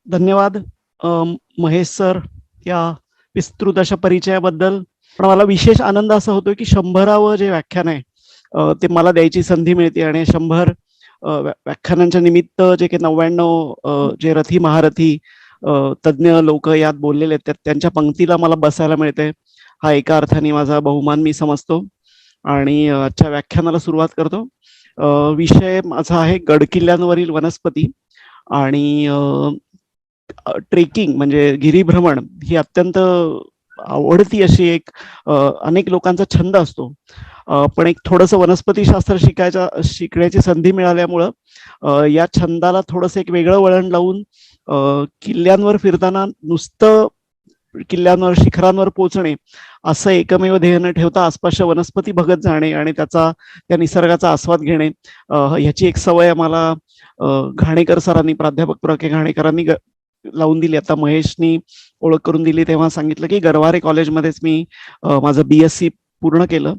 धन्यवाद महेश सर या विस्तृत अशा परिचयाबद्दल. पण मला विशेष आनंद असा होतोय की 100वे जे व्याख्यान आहे ते मला द्यायची संधी मिळते आणि 100 व्याख्यानांच्या निमित्त जे काही 99 जे रथी महारथी तज्ज्ञ लोक यात बोललेले आहेत त्यांच्या पंक्तीला मला बसायला मिळते. हा एका अर्थाने माझा बहुमान मी समजतो आणि आजच्या व्याख्यानाला सुरुवात करतो. विषय माझा आहे गडकिल्ल्यांवरील वनस्पती आणि ट्रेकिंग म्हणजे गिरीभ्रमण ही अत्यंत आवडती अशी एक अनेक लोकांचा छंद असतो. पण एक थोडंसं वनस्पतीशास्त्र शिकण्याची संधी मिळाल्यामुळं या छंदाला थोडंसं एक वेगळं वळण लावून किल्ल्यांवर फिरताना नुसतं किल्ल्यांवर शिखरांवर पोहोचणे असं एकमेव ध्येय न ठेवता आसपासच्या वनस्पती बघत जाणे आणि त्या निसर्गाचा आस्वाद घेणे ह्याची एक सवय आम्हाला घाणेकर सरांनी, प्राध्यापक प्र के घाणेकरांनी लावून दिली. आता महेशनी ओळख करून दिली तेव्हा सांगितलं की गरवारे कॉलेजमध्येच मी माझं BSc पूर्ण केलं.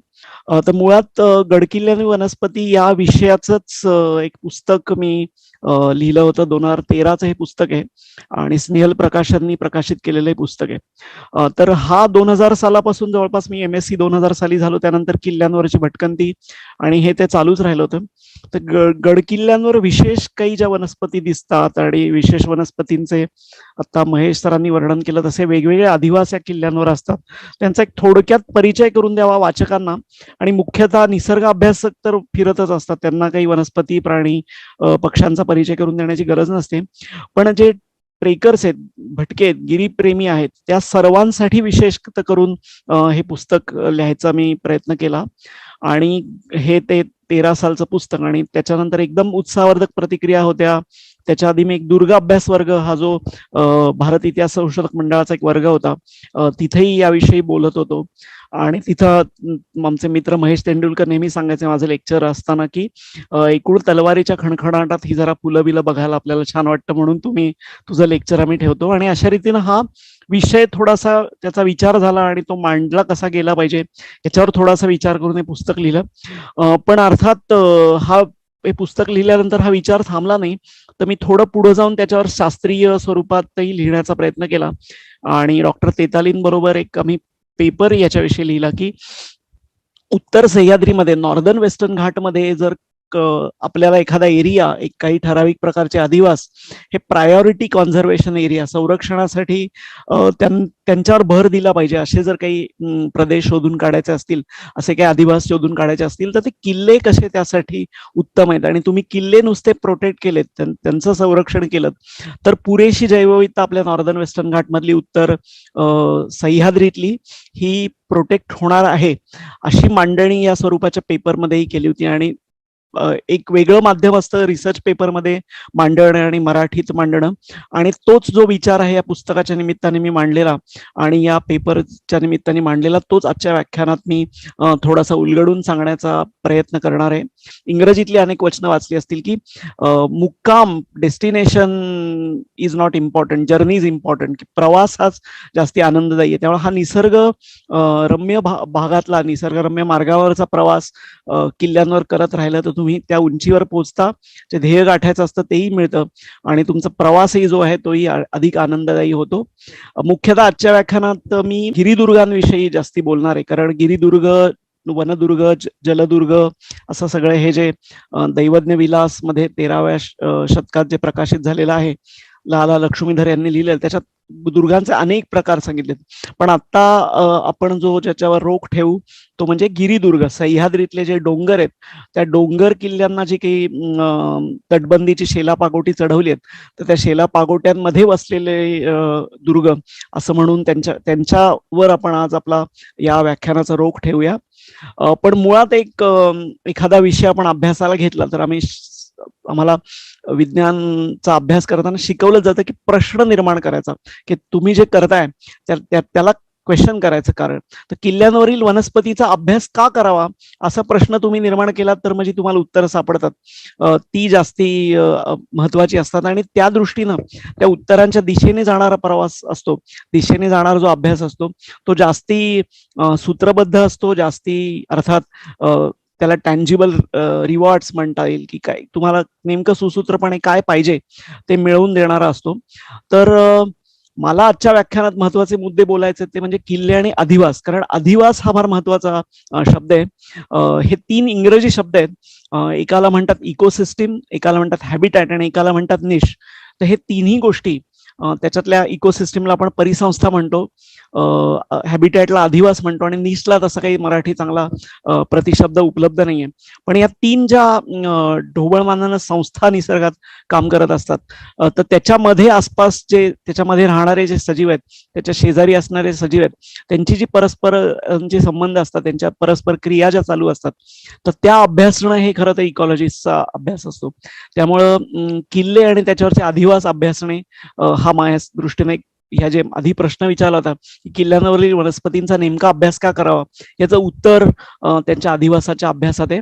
तर मुळात गडकिल्ले वनस्पती या विषयाचंच एक पुस्तक मी लिहिलं होतं. 2013चं हे पुस्तक आहे आणि स्नेहल प्रकाशननी प्रकाशित केलेलं हे पुस्तक आहे. तर हा 2000 सालापासून जवळपास मी MSc 2000 साली झालो. त्यानंतर किल्ल्यांवरची भटकंती आणि हे ते चालूच राहिलं होतं. तर गडकिल्ल्यांवर विशेष काही ज्या वनस्पती दिसतात आणि विशेष वनस्पतींचे आता महेश सरांनी वर्णन केलं तसे वेगवेगळे अधिवास या किल्ल्यांवर असतात. त्यांचा एक थोडक्यात परिचय करून द्यावा वाचकांना. आणि मुख्यतः निसर्ग अभ्यासक तर फिरतच असतात, त्यांना काही वनस्पती प्राणी पक्ष्यांचा परिचय करून देण्याची गरज नसते. पण जे ट्रेकर्स आहेत, भटके आहेत, गिरीप्रेमी आहेत, त्या सर्वांसाठी विशेष करून हे पुस्तक लिहायचा मी प्रयत्न केला. आणि हे ते 13 सालचं पुस्तक आणि त्याच्यानंतर एकदम उत्साहवर्धक प्रतिक्रिया होत्या. त्याच्या आधी मी एक दुर्ग अभ्यास वर्ग हा जो भारत इतिहास संशोधक मंडळाचा एक वर्ग होता तिथेही याविषयी बोलत होतो. आणि तिथं आमचे मित्र महेश तेंडुलकर नेहमी सांगायचे माझं लेक्चर असताना की एकूण तलवारीच्या खणखणाटात ही जरा फुलं बिलं बघायला आपल्याला छान वाटतं, म्हणून तुझं लेक्चर आम्ही ठेवतो. आणि अशा रीतीनं हा विषय थोडासा त्याचा विचार झाला आणि तो मांडला कसा गेला पाहिजे याच्यावर थोडासा विचार करून हे पुस्तक लिहिलं. पण अर्थात हे पुस्तक लिहिल्यानंतर हा विचार थांबला नाही. तर मी थोडं पुढे जाऊन त्याच्यावर शास्त्रीय स्वरूपातही लिहिण्याचा प्रयत्न केला आणि डॉक्टर तेतालीन बरोबर एक आम्ही पेपर याच्याविषयी लिहिला की उत्तर सह्याद्रीमध्ये नॉर्दर्न वेस्टर्न घाटमध्ये जर आपल्याला एखादा एरिया, एक काही ठराविक प्रकारचे अधिवास हे प्रायोरिटी कॉन्झर्वेशन एरिया संरक्षणासाठी त्यांच्यावर भर दिला पाहिजे असे जर काही प्रदेश शोधून काढायचे असतील, असे काही अधिवास शोधून काढायचे असतील तर ते किल्ले कसे त्यासाठी उत्तम आहेत. आणि तुम्ही किल्ले नुसते प्रोटेक्ट केलेत, त्यांचं संरक्षण केलं तर पुरेशी जैवविविधता आपल्या नॉर्दर्न वेस्टर्न घाटमधली उत्तर सह्याद्रीतली ही प्रोटेक्ट होणार आहे अशी मांडणी या स्वरूपाच्या पेपरमध्येही केली होती. आणि एक वेगळं माध्यम असतं रिसर्च पेपरमध्ये मांडणं आणि मराठीत मांडणं, आणि तोच जो विचार आहे या पुस्तकाच्या निमित्ताने मी मांडलेला आणि या पेपरच्या निमित्ताने मांडलेला तोच आजच्या व्याख्यानात मी थोडासा उलगडून सांगण्याचा प्रयत्न करणार आहे. इंग्रजीतली अनेक वचनं वाचली असतील की मुक्काम, destination is not important, journey is important, की प्रवास हाच जास्ती आनंददायी आहे. त्यामुळे हा निसर्ग रम्य भागातला, निसर्गरम्य मार्गावरचा प्रवास किल्ल्यांवर करत राहिलं तर तुम्ही त्या उंचीवर पोहोचता, जे ध्येय गाठायचं असतं तेही मिळतं आणि तुमचा प्रवासही जो आहे तोही अधिक आनंददायी होतो. मुख्यतः आजच्या व्याख्यानात मी गिरिदुर्गांविषयी जास्ती बोलणार आहे, कारण गिरिदुर्ग, वनदुर्ग, जलदुर्ग असं सगळं हे जे दैवज्ञ विलास मध्ये 13व्या शतकात जे प्रकाशित झालेलं आहे, लाला लक्ष्मीधर यांनी लिहिलेलं, त्याच्यात दुर्गांचे अनेक प्रकार सांगितलेत. पण आता आपण जो ज्याच्यावर रोख ठेवू तो म्हणजे गिरिदुर्ग, सह्याद्रीतले जे डोंगर आहेत त्या डोंगर किल्ल्यांना जी काही तटबंदीची शेलापागोटी चढवली आहेत तर त्या शेलापागोट्यांमध्ये वसलेले दुर्ग असं म्हणून त्यांच्यावर आपण आज आपला या व्याख्यानाचा रोख ठेवूया. पण मुळात एखादा विषय आपण अभ्यासाला घेतला तर आम्हाला विज्ञानचा अभ्यास करताना शिकवलं जातं की प्रश्न निर्माण करायचा, की तुम्ही जे करताय त्याला क्वेश्चन करायचं. कारण तर किल्ल्यांवरील वनस्पतीचा अभ्यास का करावा असा प्रश्न तुम्ही निर्माण केला तर म्हणजे तुम्हाला उत्तरं सापडतात, ती जास्ती महत्वाची असतात. आणि त्या दृष्टीनं त्या उत्तरांच्या दिशेने जाणारा प्रवास असतो, दिशेने जाणारा जो अभ्यास असतो तो जास्ती सूत्रबद्ध असतो, जास्ती अर्थात त्याला टँजिबल रिवॉर्ड्स म्हणता येईल की काय, तुम्हाला नेमकं सुसूत्रपणे काय पाहिजे ते मिळवून देणारा असतो. तर मला आजच्या व्याख्यानात महत्वाचे मुद्दे बोलायचे ते म्हणजे किल्ले आणि अधिवास. कारण अधिवास हा फार महत्वाचा शब्द आहे. हे 3 इंग्रजी शब्द आहेत. एकाला म्हणतात इकोसिस्टीम, एकाला म्हणतात हॅबिटॅट आणि एकाला म्हणतात निश. तर हे तिन्ही गोष्टी, त्याच्यातल्या इकोसिस्टीमला आपण परिसंस्था म्हणतो, हॅबिटॅटला अधिवास म्हणतो आणि निशला तसा काही मराठी चांगला प्रतिशब्द उपलब्ध नाहीये. पण या 3 ज्या ढोबळमानानं संस्था निसर्गात काम करत असतात, तर त्याच्यामध्ये आसपास जे त्याच्यामध्ये राहणारे जे सजीव आहेत, त्याच्या शेजारी असणारे सजीव आहेत, त्यांची जी परस्पर जे संबंध असतात, त्यांच्या परस्पर क्रिया ज्या चालू असतात, तर त्या अभ्यासणं हे खरं तर इकॉलॉजिस्टचा अभ्यास असतो. त्यामुळं किल्ले आणि त्याच्यावरचे अधिवास अभ्यासणे हा माझ्या दृष्टीने, ह्या जे आधी प्रश्न विचारला होता की किल्ल्यांवरील वनस्पतींचा नेमका अभ्यास का करावा, याचं उत्तर त्यांच्या अधिवासाच्या अभ्यासात आहे.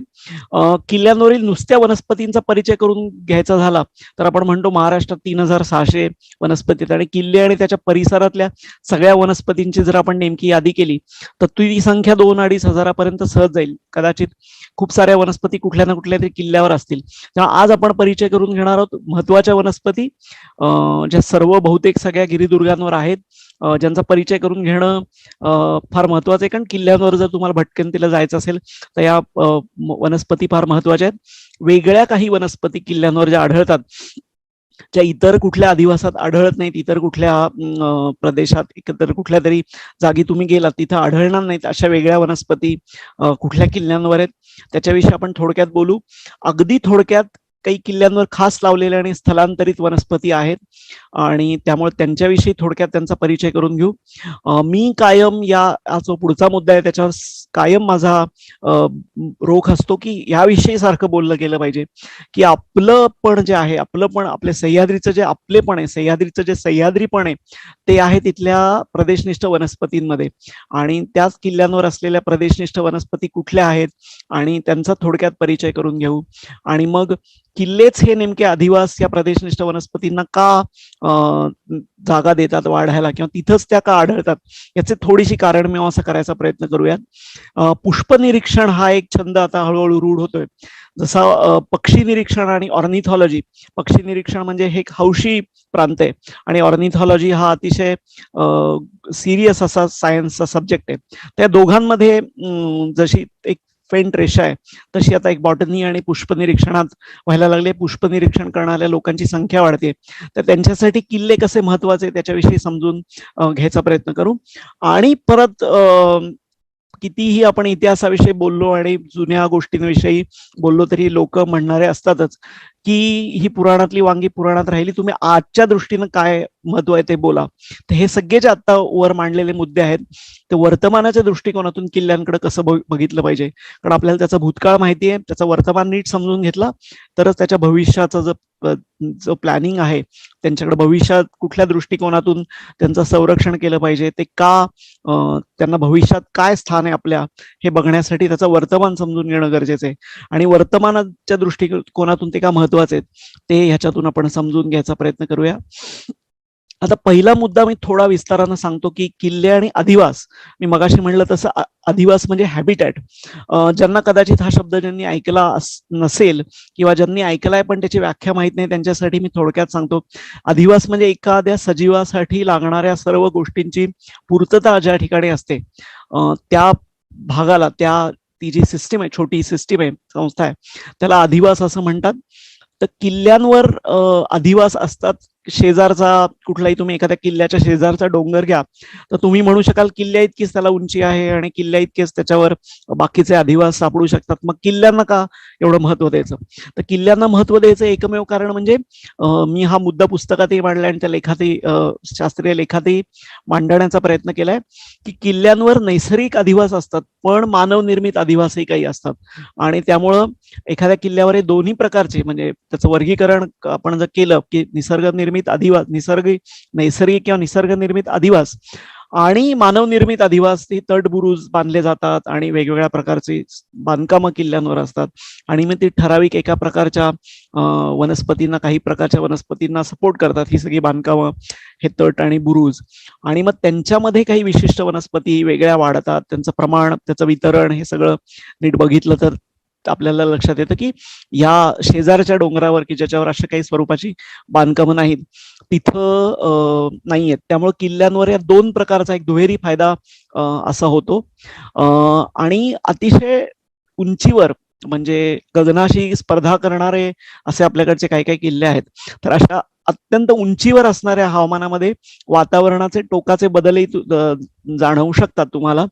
किल्ल्यांवरील नुसत्या वनस्पतींचा परिचय करून घ्यायचा झाला तर आपण म्हणतो महाराष्ट्रात 3600 वनस्पती आहेत, आणि किल्ले आणि त्याच्या परिसरातल्या सगळ्या वनस्पतींची जर आपण नेमकी यादी केली तर ती संख्या 2-2.5 हजारापर्यंत सहज जाईल. कदाचित खूप साऱ्या वनस्पती कुठल्या ना कुठल्या तरी किल्ल्यावर असतील. तेव्हा आज आपण परिचय करून घेणार आहोत महत्वाच्या वनस्पती, ज्या सर्व बहुतेक सगळ्या गिरिदुर्गांवर आहेत, ज्यांचा परिचय करून घेणं फार महत्वाचं आहे. कारण किल्ल्यांवर जर तुम्हाला भटकंतीला जायचं असेल तर या वनस्पती फार महत्वाच्या आहेत. वेगळ्या काही वनस्पती किल्ल्यांवर ज्या आढळतात, ज्या इतर कुठल्या अधिवासात आढळत नाहीत, इतर कुठल्या प्रदेशात, इतर कुठल्या तरी जागी तुम्ही गेलात तिथं आढळणार नाहीत, अशा वेगळ्या वनस्पती कुठल्या किल्ल्यांवर आहेत त्याच्याविषयी आपण थोडक्यात बोलू. अगदी थोडक्यात, काही किल्ल्यांवर खास लावलेल्या आणि स्थलांतरित वनस्पती आहेत आणि त्यामुळे त्यांच्याविषयी थोडक्यात त्यांचा परिचय करून घेऊ. मी कायम या जो पुढचा मुद्दा आहे त्याच्यावर कायम माझा रोख असतो की याविषयी सारखं बोललं गेलं पाहिजे, की आपलं पण जे आहे, आपलं पण, आपल्या सह्याद्रीचं जे आपलेपण आहे, सह्याद्रीचं जे सह्याद्रीपण आहे ते आहे तिथल्या प्रदेशनिष्ठ वनस्पतींमध्ये. आणि त्याच किल्ल्यांवर असलेल्या प्रदेशनिष्ठ वनस्पती कुठल्या आहेत आणि त्यांचा थोडक्यात परिचय करून घेऊ. आणि मग किल्लेच हे नेमके अधिवास या प्रदेशनिष्ठ वनस्पतींना का जागा देतात वाढायला, किंवा तिथंच त्या का आढळतात, याचे थोडीशी कारणमीमांसा करायचा प्रयत्न करूयात. पुष्प निरीक्षण हा एक छंद आता हळूहळू रूढ होतोय. जसा पक्षी निरीक्षण आणि ऑर्निथॉलॉजी, पक्षी निरीक्षण म्हणजे हे एक हौशी प्रांत आहे आणि ऑर्निथॉलॉजी हा अतिशय सिरियस असा सायन्सचा सब्जेक्ट आहे. त्या दोघांमध्ये जशी एक फेंट रेषा आहे तशी आता एक बॉटनी आणि पुष्प निरीक्षणात व्हायला लागले. पुष्प निरीक्षण करणाऱ्या लोकांची संख्या वाढते, तर त्यांच्यासाठी किल्ले कसे महत्वाचे त्याच्याविषयी समजून घ्यायचा प्रयत्न करू. आणि परत कितीही आपण इतिहासाविषयी बोललो आणि जुन्या गोष्टींविषयी बोललो तरी लोक म्हणणारे असतातच की ही पुराणातली वांगी पुराणात राहिली, तुम्ही आजच्या दृष्टीनं काय महत्व आहे ते बोला. तर हे सगळे जे आता वर मांडलेले मुद्दे आहेत ते वर्तमानाच्या दृष्टिकोनातून किल्ल्यांकडे कसं बघितलं पाहिजे. कारण आपल्याला त्याचा भूतकाळ माहिती आहे, त्याचा वर्तमान नीट समजून घेतला तरच त्याच्या भविष्याचं जो प्लॅनिंग आहे, त्यांच्याकडे भविष्यात कुठल्या दृष्टिकोनातून त्यांचं संरक्षण केलं पाहिजे, ते का, त्यांना भविष्यात काय स्थान आहे आपल्या, हे बघण्यासाठी त्याचं वर्तमान समजून घेणं गरजेचं आहे. आणि वर्तमानाच्या दृष्टिकोनातून ते का महत्वाचे आहेत ते ह्याच्यातून आपण समजून घ्यायचा प्रयत्न करूया. आता पहिला मुद्दा मी थोडा विस्तारानं सांगतो की किल्ले आणि अधिवास. मी मगाशी म्हणलं तसं अधिवास म्हणजे हॅबिटॅट. ज्यांना कदाचित हा शब्द ज्यांनी ऐकला नसेल किंवा ज्यांनी ऐकलाय पण त्याची व्याख्या माहित नाही त्यांच्यासाठी मी थोडक्यात सांगतो. अधिवास म्हणजे एखाद्या सजीवासाठी लागणाऱ्या सर्व गोष्टींची पूर्तता ज्या ठिकाणी असते त्या भागाला, ती जी सिस्टीम आहे, छोटी सिस्टीम आहे, संस्था आहे, त्याला अधिवास असं म्हणतात. तर किल्ल्यांवर अधिवास असतात. शेजारचा कुठलाही, तुम्ही एखाद्या किल्ल्याच्या शेजारचा डोंगर घ्या तर तुम्ही म्हणू शकाल किल्ल्या इतकीच त्याला उंची आहे आणि किल्ल्या इतकेच त्याच्यावर बाकीचे अधिवास सापडू शकतात, मग किल्ल्यांना का एवढं महत्व द्यायचं. तर किल्ल्यांना महत्व द्यायचं एकमेव कारण म्हणजे मी हा मुद्दा पुस्तकातही मांडलाय आणि त्या लेखातही, शास्त्रीय लेखातही मांडण्याचा प्रयत्न केलाय की किल्ल्यांवर नैसर्गिक अधिवास असतात पण मानवनिर्मित अधिवासही काही असतात. आणि त्यामुळं एखाद्या किल्ल्यावर हे दोन्ही प्रकारचे, म्हणजे त्याचं वर्गीकरण आपण जर केलं की निसर्गनिर्मित अधिवास, नैसर्गिक किंवा निसर्ग निर्मित अधिवास आणि मानवनिर्मित अधिवास, ही तटबुरुज बांधले जातात आणि वेगवेगळ्या प्रकारची बांधकामं किल्ल्यांवर असतात आणि मग ती ठराविक एका प्रकारच्या वनस्पतींना, काही प्रकारच्या वनस्पतींना सपोर्ट करतात ही सगळी बांधकामं, हे तट आणि बुरुज. आणि मग त्यांच्यामध्ये काही विशिष्ट वनस्पती वेगळ्या वाढतात, त्यांचं प्रमाण, त्याचं वितरण, हे सगळं नीट बघितलं तर आपल्याला लक्षात येतं की या शेजारच्या डोंगरावर की ज्याच्यावर अशा काही स्वरूपाची बांधकामं नाहीत तिथं नाही आहेत. त्यामुळे किल्ल्यांवर या दोन प्रकारचा एक दुहेरी फायदा असा होतो. आणि अतिशय उंचीवर म्हणजे गगनाशी स्पर्धा करणारे असे आपल्याकडचे काही काही किल्ले आहेत. तर अशा अत्यंत उंचीवर असणाऱ्या हवामानामध्ये वातावरणाचे टोकाचे बदलही जाणवू शकतात तुम्हाला.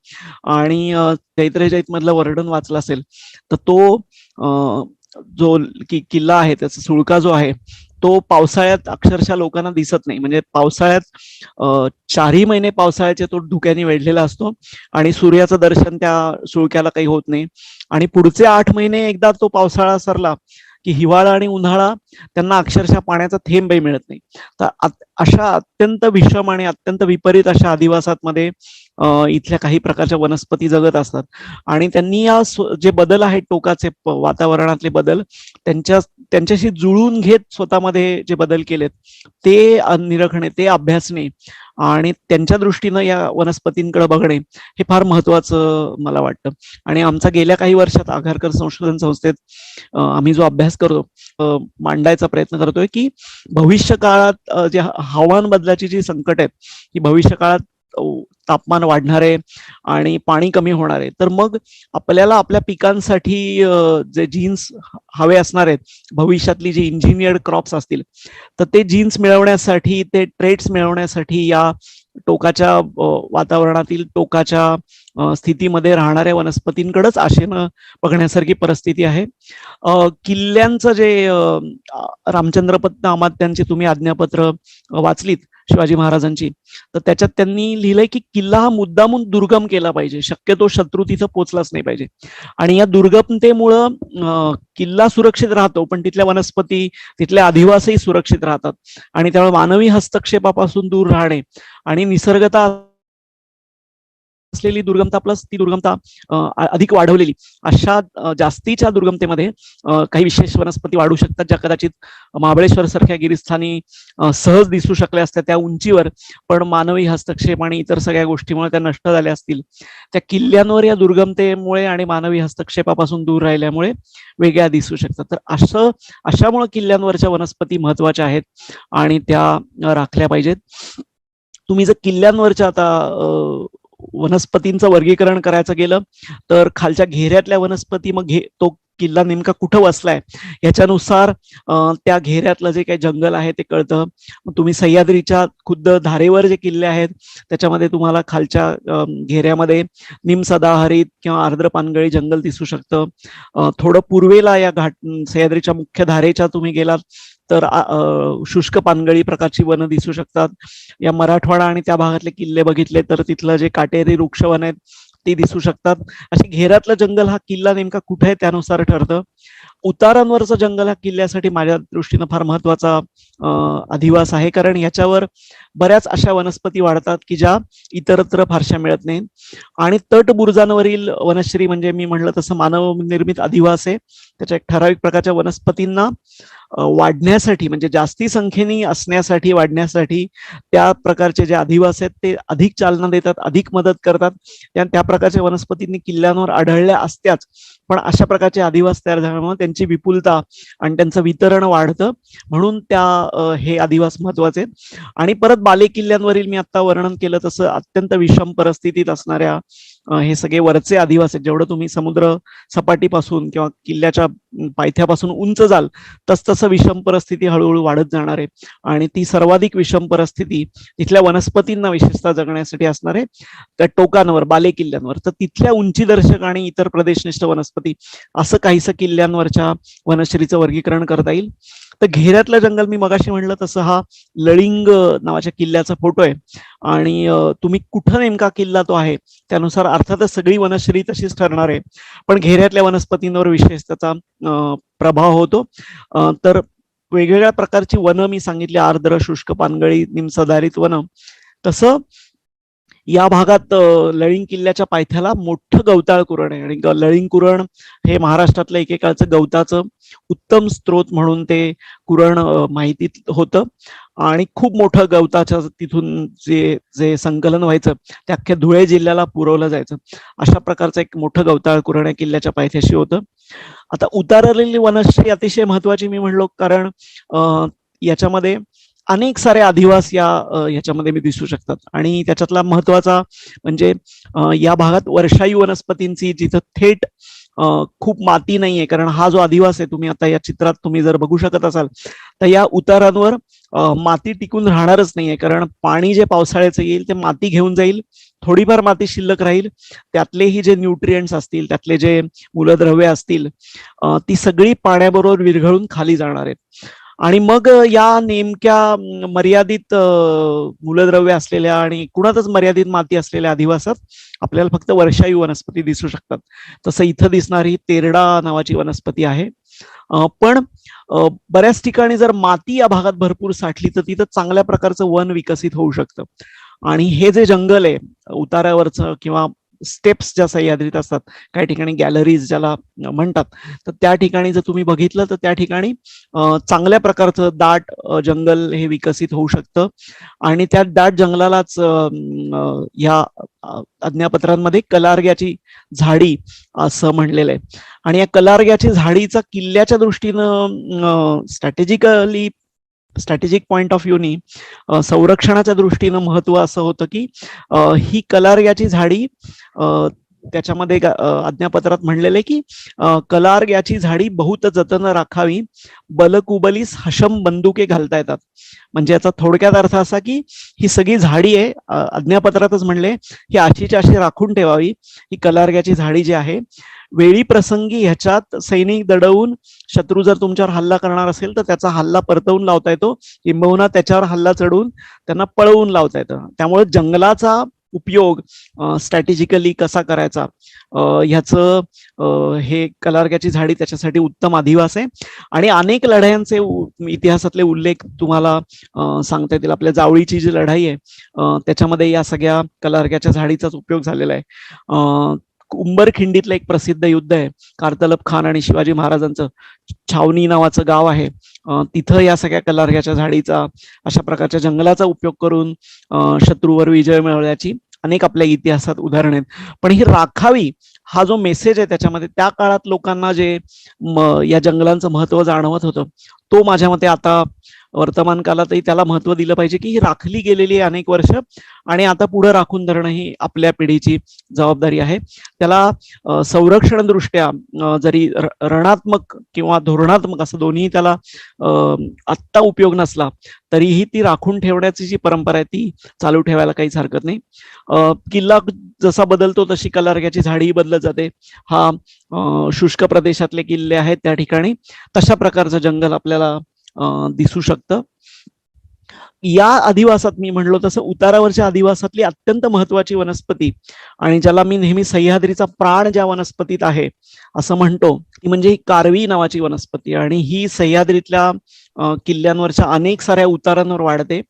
आणि चैत्रेजैत मधलं वर्णन वाचलं असेल तर तो जो किल्ला आहे त्याचा सुळका जो आहे तो पावसाळ्यात अक्षरशः लोकांना दिसत नाही. म्हणजे पावसाळ्यात 4ही महिने पावसाळ्याचे तो धुक्याने वेढलेला असतो आणि सूर्याचं दर्शन त्या सुळक्याला काही होत नाही. आणि पुढचे 8 महिने एकदा तो पावसाळा सरला की हिवाळा आणि उन्हाळा त्यांना अक्षरशः पाण्याचा थेंबही मिळत नाही. तर अशा अत्यंत विषम आणि अत्यंत विपरीत अशा अधिवासांमध्ये इथल्या काही प्रकारच्या वनस्पती जगत असतात. आणि त्यांनी या जे बदल आहेत टोकाचे वातावरणातले बदल त्यांच्याशी जुळून घेत स्वतःमध्ये जे बदल केलेत ते निरखणे, ते अभ्यासणे आणि त्यांच्या दृष्टीनं या वनस्पतींकडे बघणे हे फार महत्वाचं मला वाटतं. आणि आमचा गेल्या काही वर्षात आघारकर संशोधन संस्थेत आम्ही जो अभ्यास करतो मांडायचा प्रयत्न करतोय की भविष्य काळात जे हवामान बदलाची जी संकट आहेत की भविष्य काळात तापमान वाढणारे आणि पाणी कमी होणारे, तर मग आपल्याला आपल्या पिकांसाठी जे जीन्स हवे असणार आहेत भविष्यातली जी इंजिनियर्ड क्रॉप्स असतील तर ते जीन्स मिळवण्यासाठी, ते ट्रेट्स मिळवण्यासाठी या टोकाच्या वातावरणातील टोकाच्या स्थितीमध्ये राहणाऱ्या वनस्पतींकडेच आशेनं बघण्यासारखी परिस्थिती आहे. किल्ल्यांचं जे रामचंद्र अमात्यांची तुम्ही आज्ञापत्र वाचलीत शिवाजी महाराजांची, तर त्याच्यात त्यांनी लिहिलंय की किल्ला हा मुद्दामून दुर्गम केला पाहिजे, शक्यतो शत्रू तिथं पोचलाच नाही पाहिजे. आणि या दुर्गमतेमुळं किल्ला सुरक्षित राहतो पण तिथल्या वनस्पती, तिथले अधिवासही सुरक्षित राहतात. आणि त्यामुळे मानवी हस्तक्षेपापासून दूर राहणे आणि निसर्गता असलेली दुर्गमता प्लस ती दुर्गमता अधिक वाढवलेली अशा जास्तीच्या दुर्गमतेमध्ये काही विशेष वनस्पती वाढू शकतात ज्या कदाचित महाबळेश्वर सारख्या गिरीस्थानी सहज दिसू शकल्या असत्या त्या उंचीवर, पण मानवी हस्तक्षेप आणि इतर सगळ्या गोष्टीमुळे त्या नष्ट झाल्या असतील. त्या किल्ल्यांवर या दुर्गमतेमुळे आणि मानवी हस्तक्षेपापासून दूर राहिल्यामुळे वेगळ्या दिसू शकतात. तर अशामुळे किल्ल्यांवरच्या वनस्पती महत्वाच्या आहेत आणि त्या राखल्या पाहिजेत. तुम्ही जर किल्ल्यांवरच्या आता वनस्पतींचं वर्गीकरण करायचं गेलं तर खालच्या घेऱ्यातल्या वनस्पती, मग तो किल्ला नेमका कुठं वसलाय याच्यानुसार त्या घेऱ्यातलं जे काही जंगल आहे ते कळतं. मग तुम्ही सह्याद्रीच्या खुद्द धारेवर जे किल्ले आहेत त्याच्यामध्ये तुम्हाला खालच्या घेऱ्यामध्ये निम सदाहरित किंवा आर्द्र पानगळी जंगल दिसू शकतं. थोडं पूर्वेला या सह्याद्रीच्या मुख्य धारेच्या तुम्ही गेलात तर शुष्क पानगळी प्रकारची वनं दिसू शकतात. या मराठवाडा आणि त्या भागातले किल्ले बघितले तर तिथलं जे काटेरी वृक्षवन आहेत ते दिसू शकतात. असे घेऱ्यातलं जंगल हा किल्ला नेमका कुठे आहे त्यानुसार ठरतं. उतारांवरचं जंगल हा किल्ल्यासाठी माझ्या दृष्टीनं फार महत्वाचा अधिवास आहे, कारण याच्यावर बऱ्याच अशा वनस्पती वाढतात की ज्या इतरत्र फारशा मिळत नाहीत. आणि तटबुरुजांवरील वनश्री म्हणजे मी म्हणलं तसं मानव निर्मित अधिवास आहे. त्याच्या एक ठराविक प्रकारच्या वनस्पतींना वाढण्यासाठी म्हणजे जास्ती संख्येने असण्यासाठी, वाढण्यासाठी त्या प्रकारचे जे अधिवास आहेत ते अधिक चालना देतात, अधिक मदत करतात. त्या प्रकारच्या वनस्पतींनी किल्ल्यांवर आढळल्या असत्याच, पण अशा प्रकारचे अधिवास तयार झाल्यामुळे त्यांची विपुलता आणि त्यांचं वितरण वाढतं, म्हणून हे अधिवास महत्वाचे आहेत. आणि परत बाले किल्ल्यांवरील मी आता वर्णन केलं तसं अत्यंत विषम परिस्थितीत असणाऱ्या हे सगळे वरचे अधिवास आहेत. जेवढं तुम्ही समुद्र सपाटीपासून किंवा किल्ल्याच्या पायथ्यापासून उंच जाल तसतसं विषम परिस्थिती हळूहळू वाढत जाणार आहे. आणि ती सर्वाधिक विषम परिस्थिती तिथल्या वनस्पतींना विशेषतः जगण्यासाठी असणार आहे त्या टोकांवर, बाले किल्ल्यांवर. तर तिथल्या उंचीदर्शक आणि इतर प्रदेशनिष्ठ वनस्पती असं काहीसं किल्ल्यांवरच्या वनश्रीचं वर्गीकरण करता येईल. तर घेऱ्यातलं जंगल मी मगाशी म्हणलं तसं हा लळिंग नावाच्या किल्ल्याचा फोटो आहे. आणि तुम्ही कुठं नेमका किल्ला तो आहे त्यानुसार अर्थातच सगळी वनश्री तशीच ठरणार आहे, पण घेऱ्यातल्या वनस्पतींवर विशेष त्याचा प्रभाव होतो. तर वेगवेगळ्या प्रकारची वनं मी सांगितली, आर्द्र, शुष्क, पानगळी, निमसदारित वनं. तसं या भागात लळिंग किल्ल्याच्या पायथ्याला मोठं गवताळ कुरण आहे. आणि लळिंग कुरण हे महाराष्ट्रातलं एकेकाळचं गवताचं उत्तम स्रोत म्हणून ते कुरण माहितीत होतं. आणि खूप मोठं गवताचं तिथून जे जे संकलन व्हायचं ते अख्ख्या धुळे जिल्ह्याला पुरवलं जायचं. अशा प्रकारचं एक मोठं गवताळ कुरण किल्ल्याच्या पायथ्याशी होतं. आता उतारलेली वनश्री अतिशय महत्वाची मी म्हणलो, कारण याच्यामध्ये अनेक सारे आदिवास याच्यामध्ये मी दिसू शकतात. आणि त्याच्यातला महत्वाचा म्हणजे या भागात वर्षायू वनस्पतींची, जिथं थेट खूप माती नाहीये, कारण हा जो आदिवास आहे, तुम्ही आता या चित्रात तुम्ही जर बघू शकत असाल तर या उतारांवर माती टिकून राहणारच नाहीये, कारण पाणी जे पावसाळ्याचं येईल ते माती घेऊन जाईल, थोडीफार माती शिल्लक राहील, त्यातलेही जे न्यूट्रिएंट्स असतील, त्यातले जे मूलद्रव्य असतील, ती सगळी पाण्याबरोबर विरघळून खाली जाणार आहेत. आणि मग या नेमक्या मर्यादित मूलद्रव्य असलेल्या आणि एकूणातच मर्यादित माती असलेल्या अधिवासात आपल्याला फक्त वर्षायू वनस्पती दिसू शकतात. तसं इथं दिसणारी तेरडा नावाची वनस्पती आहे. पण बऱ्याच ठिकाणी जर माती या भागात भरपूर साठली तर तिथं चांगल्या प्रकारचं वन विकसित होऊ शकतं. आणि हे जे जंगल आहे उतारावरचं, किंवा स्टेप्स ज्या सह्याद्रीत असतात, काही ठिकाणी गॅलरीज ज्याला म्हणतात, तर त्या ठिकाणी जर तुम्ही बघितलं तर त्या ठिकाणी चांगल्या प्रकारचं दाट जंगल हे विकसित होऊ शकतं. आणि त्या दाट जंगलालाच या आज्ञापत्रांमध्ये कलार्ग्याची झाडी असं म्हणलेलं आहे. आणि या कलार्ग्याची झाडीचा किल्ल्याच्या दृष्टीनं स्ट्रॅटेजिक पॉइंट ऑफ व्ह्यूनी संरक्षणाच्या दृष्टीनं महत्व असं होतं की ही कलार्ग्याची झाडी, त्याच्यामध्ये आज्ञापत्रात म्हणलेले की कलार्ग याची झाडी बहुत जतन राखावी, बलकुबलीस हशम बंदुके घालता येतात. म्हणजे याचा थोडक्यात अर्थ असा की ही सगळी झाडी आहे, आज्ञापत्रातच म्हणले, ही अशीची अशी राखून ठेवावी. ही कलार्ग्याची झाडी जी आहे, वेळी प्रसंगी ह्याच्यात सैनिक दडवून शत्रू जर तुमच्यावर हल्ला करणार असेल तर त्याचा हल्ला परतवून लावता येतो, किंबहुना त्याच्यावर हल्ला चढवून त्यांना पळवून लावता येतं. त्यामुळे जंगलाचा उपयोग स्ट्रॅटेजिकली कसा करायचा ह्याचं हे कलार्ग्याची झाडी त्याच्यासाठी उत्तम अधिवास आहे. आणि अनेक लढायांचे इतिहासातले उल्लेख तुम्हाला सांगता येतील. आपल्या जावळीची जी लढाई आहे त्याच्यामध्ये या सगळ्या कलार्ग्याच्या झाडीचाच उपयोग झालेला आहे. उंबरखिंडीतलं एक प्रसिद्ध युद्ध आहे, कार्तलब खान आणि शिवाजी महाराजांचं. छावणी नावाचं गाव आहे, तिथं या सगळ्या कलार्ग्याच्या झाडीचा, अशा प्रकारच्या जंगलाचा उपयोग करून शत्रूवर विजय मिळवण्याची अनेक आपल्या इतिहासात उदाहरण आहेत. पण ही राखावी हा जो मेसेज आहे त्याच्यामध्ये, त्या काळात लोकांना जे या जंगलांचं महत्व जाणवत होतं, तो माझ्या मते आता वर्तमान काळातही त्याला महत्व दिलं पाहिजे की ही राखली गेलेली आहे अनेक वर्ष, आणि आता पुढे राखून धरणं ही आपल्या पिढीची जबाबदारी आहे. त्याला संरक्षण दृष्ट्या जरी రణात्मक किंवा धोरणात्मक असं दोन्ही त्याला आत्ता उपयोग नसला तरीही ती राखून ठेवण्याची जी परंपरा आहे ती चालू ठेवायला काहीच हरकत नाही. किल्ला जसा बदलतो तशी कलार्ग्याची झाडीही बदलत जाते. हा शुष्क प्रदेशातले किल्ले आहेत त्या ठिकाणी तशा प्रकारचं जंगल आपल्याला दिसू शकतं. या अधिवासात मी म्हणलो तसं उतारावरच्या अधिवासातली अत्यंत महत्वाची वनस्पती, आणि ज्याला मी नेहमी सह्याद्रीचा प्राण ज्या वनस्पतीत आहे असं म्हणतो, ती म्हणजे ही कारवी नावाची वनस्पती. आणि ही सह्याद्रीतल्या किल्ल्यांवरच्या अनेक साऱ्या उतारांवर वाढते.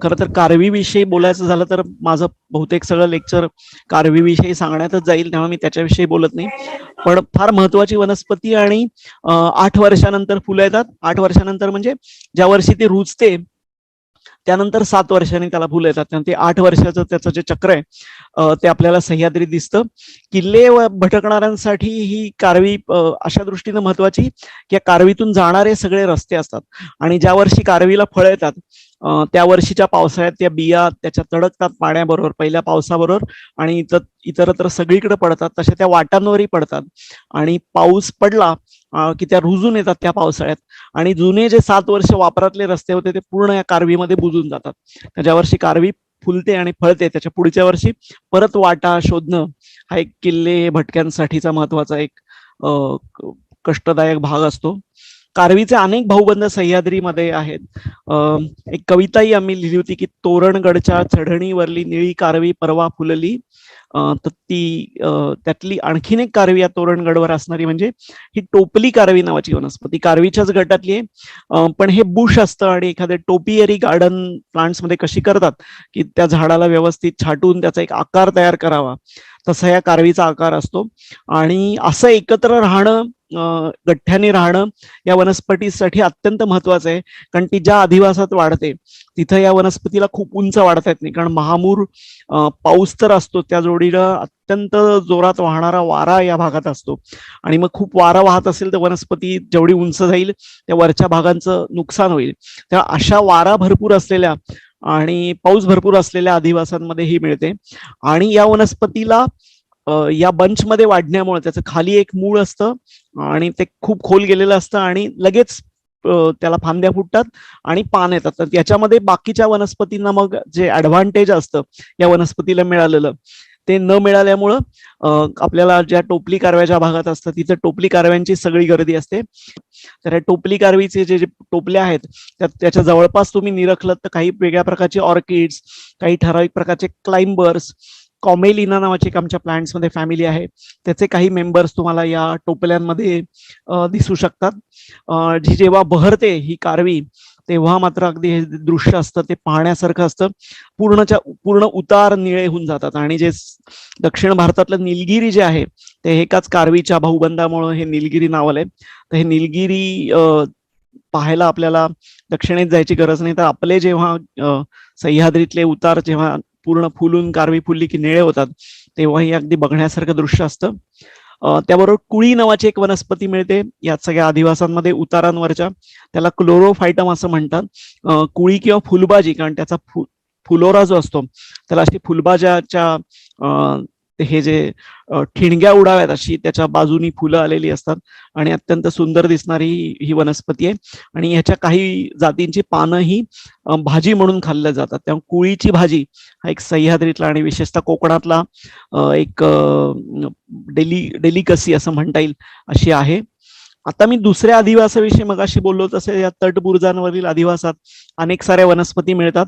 खरं तर कारवीविषयी बोलायचं झालं तर माझं बहुतेक सगळं लेक्चर कारवीविषयी सांगण्यातच जाईल, त्यामुळे मी त्याच्याविषयी बोलत नाही. पण फार महत्वाची वनस्पती, आणि 8 वर्षानंतर फुलं येतात. 8 वर्षानंतर म्हणजे ज्या वर्षी ती रुजते त्यानंतर 7 वर्षांनी त्याला फुलं येतात. ते 8 वर्षाचं त्याचं जे चक्र आहे ते आपल्याला सह्याद्री दिसतं. किल्ले भटकणाऱ्यांसाठी ही कारवी अशा दृष्टीनं महत्वाची की या कारवीतून जाणारे सगळे रस्ते असतात, आणि ज्या वर्षी कारवीला फळं येतात त्या वर्षीच्या पावसाळ्यात त्या बिया त्याच्या तडकतात पाण्याबरोबर, पहिल्या पावसाबरोबर, आणि इतरत्र सगळीकडे पडतात. तशा त्या वाटांवरही पडतात, आणि पाऊस पडला की त्या रुजून येतात त्या पावसाळ्यात, आणि जुने जे 7 वर्ष वापरातले रस्ते होते ते पूर्ण या कारवीमध्ये बुजून जातात. ज्या वर्षी कारवी फुलते आणि फळते त्याच्या पुढच्या वर्षी परत वाटा शोधणं हा एक किल्ले भटक्यांसाठीचा महत्वाचा एक कष्टदायक भाग असतो. कारवीचे अनेक भाऊबंद सह्याद्रीमध्ये आहेत. एक कविताही आम्ही लिहिली होती की तोरणगडच्या चढणीवरली निळी कारवी परवा फुलली. तर ती त्यातली आणखीन एक कारवी या तोरणगडवर असणारी म्हणजे ही टोपली कारवी नावाची वनस्पती, कारवीच्याच गटातली आहे. पण हे बुश असतं, आणि एखाद्या टोपियरी गार्डन प्लांट्स मध्ये कशी करतात की त्या झाडाला व्यवस्थित छाटून त्याचा एक आकार तयार करावा, तसा या कारवीचा आकार असतो. आणि असं एकत्र राहणं गठ्ठ्याने राहणं या वनस्पतीसाठी अत्यंत महत्वाचं आहे. कारण ती ज्या अधिवासात वाढते तिथं या वनस्पतीला खूप उंच वाढता येत नाही, कारण महामूर पाऊस तर असतो, त्या जोडीला अत्यंत जोरात वाहणारा वारा या भागात असतो. आणि मग खूप वारा वाहत असेल तर वनस्पती जेवढी उंच जाईल त्या वरच्या भागांचं नुकसान होईल. त्या अशा वारा भरपूर असलेल्या आणि पाऊस भरपूर असलेल्या अधिवासांमध्ये ही मिळते. आणि या वनस्पतीला या बंचमध्ये वाढण्यामुळे त्याचं खाली एक मूळ असतं आणि ते खूप खोल गेलेलं असतं आणि लगेच त्याला फांद्या फुटतात आणि पान येतात. तर याच्यामध्ये बाकीच्या वनस्पतींना मग जे ऍडव्हान्टेज असतं या वनस्पतीला मिळालेलं ते न मिळाल्यामुळं आपल्याला ज्या टोपली कारव्याच्या भागात असतात तिथं टोपली कारव्यांची सगळी गर्दी असते. तर या टोपली कारवीचे जे टोपल्या आहेत त्याच्या जवळपास तुम्ही निरखलं तर काही वेगळ्या प्रकारचे ऑर्किड्स, काही ठराविक प्रकारचे क्लाइंबर्स, कॉमेलिना नावाची एक आमच्या प्लांट्समध्ये फॅमिली आहे, त्याचे काही मेंबर्स तुम्हाला या टोपल्यांमध्ये दिसू शकतात. जी जेव्हा बहरते ही कारवी तेव्हा मात्र अगदी हे दृश्य असतं ते पाहण्यासारखं असतं. पूर्ण उतार निळे होऊन जातात. आणि जे दक्षिण भारतातलं निलगिरी जे आहे ते एकाच कारवीच्या भाऊबंदामुळे हे निलगिरी नाव आलंय. तर हे निलगिरी पाहायला आपल्याला दक्षिणेत जायची गरज नाही, तर आपले जेव्हा सह्याद्रीतले उतार जेव्हा पूर्ण फुलून कारवी फुलली की निळे होतात तेव्हा हे अगदी बघण्यासारखं दृश्य असतं. त्याबरोबर कुळी नावाची एक वनस्पती मिळते यात सगळ्या अधिवासांमध्ये उतारांवरच्या, त्याला क्लोरोफायटम असं म्हणतात. कुळी किंवा फुलबाजी, कारण त्याचा फुलोरा जो असतो त्याला अशी फुलबाजाच्या हे जे ठिणग्या उडाव्यात अशी त्याच्या बाजूनी फुलं आलेली असतात आणि अत्यंत सुंदर दिसणारी ही वनस्पती आहे. आणि ह्याच्या काही जातींची पानं ही भाजी म्हणून खाल्ल्या जातात. त्यामुळे कुळीची भाजी हा एक सह्याद्रीतला आणि विशेषतः कोकणातला एक डेलिकसी असं म्हणता येईल अशी आहे. आता मी दुसऱ्या अधिवासाविषयी मगाशी बोललो तसे या तटबुरुजांवरील अधिवासात अनेक साऱ्या वनस्पती मिळतात.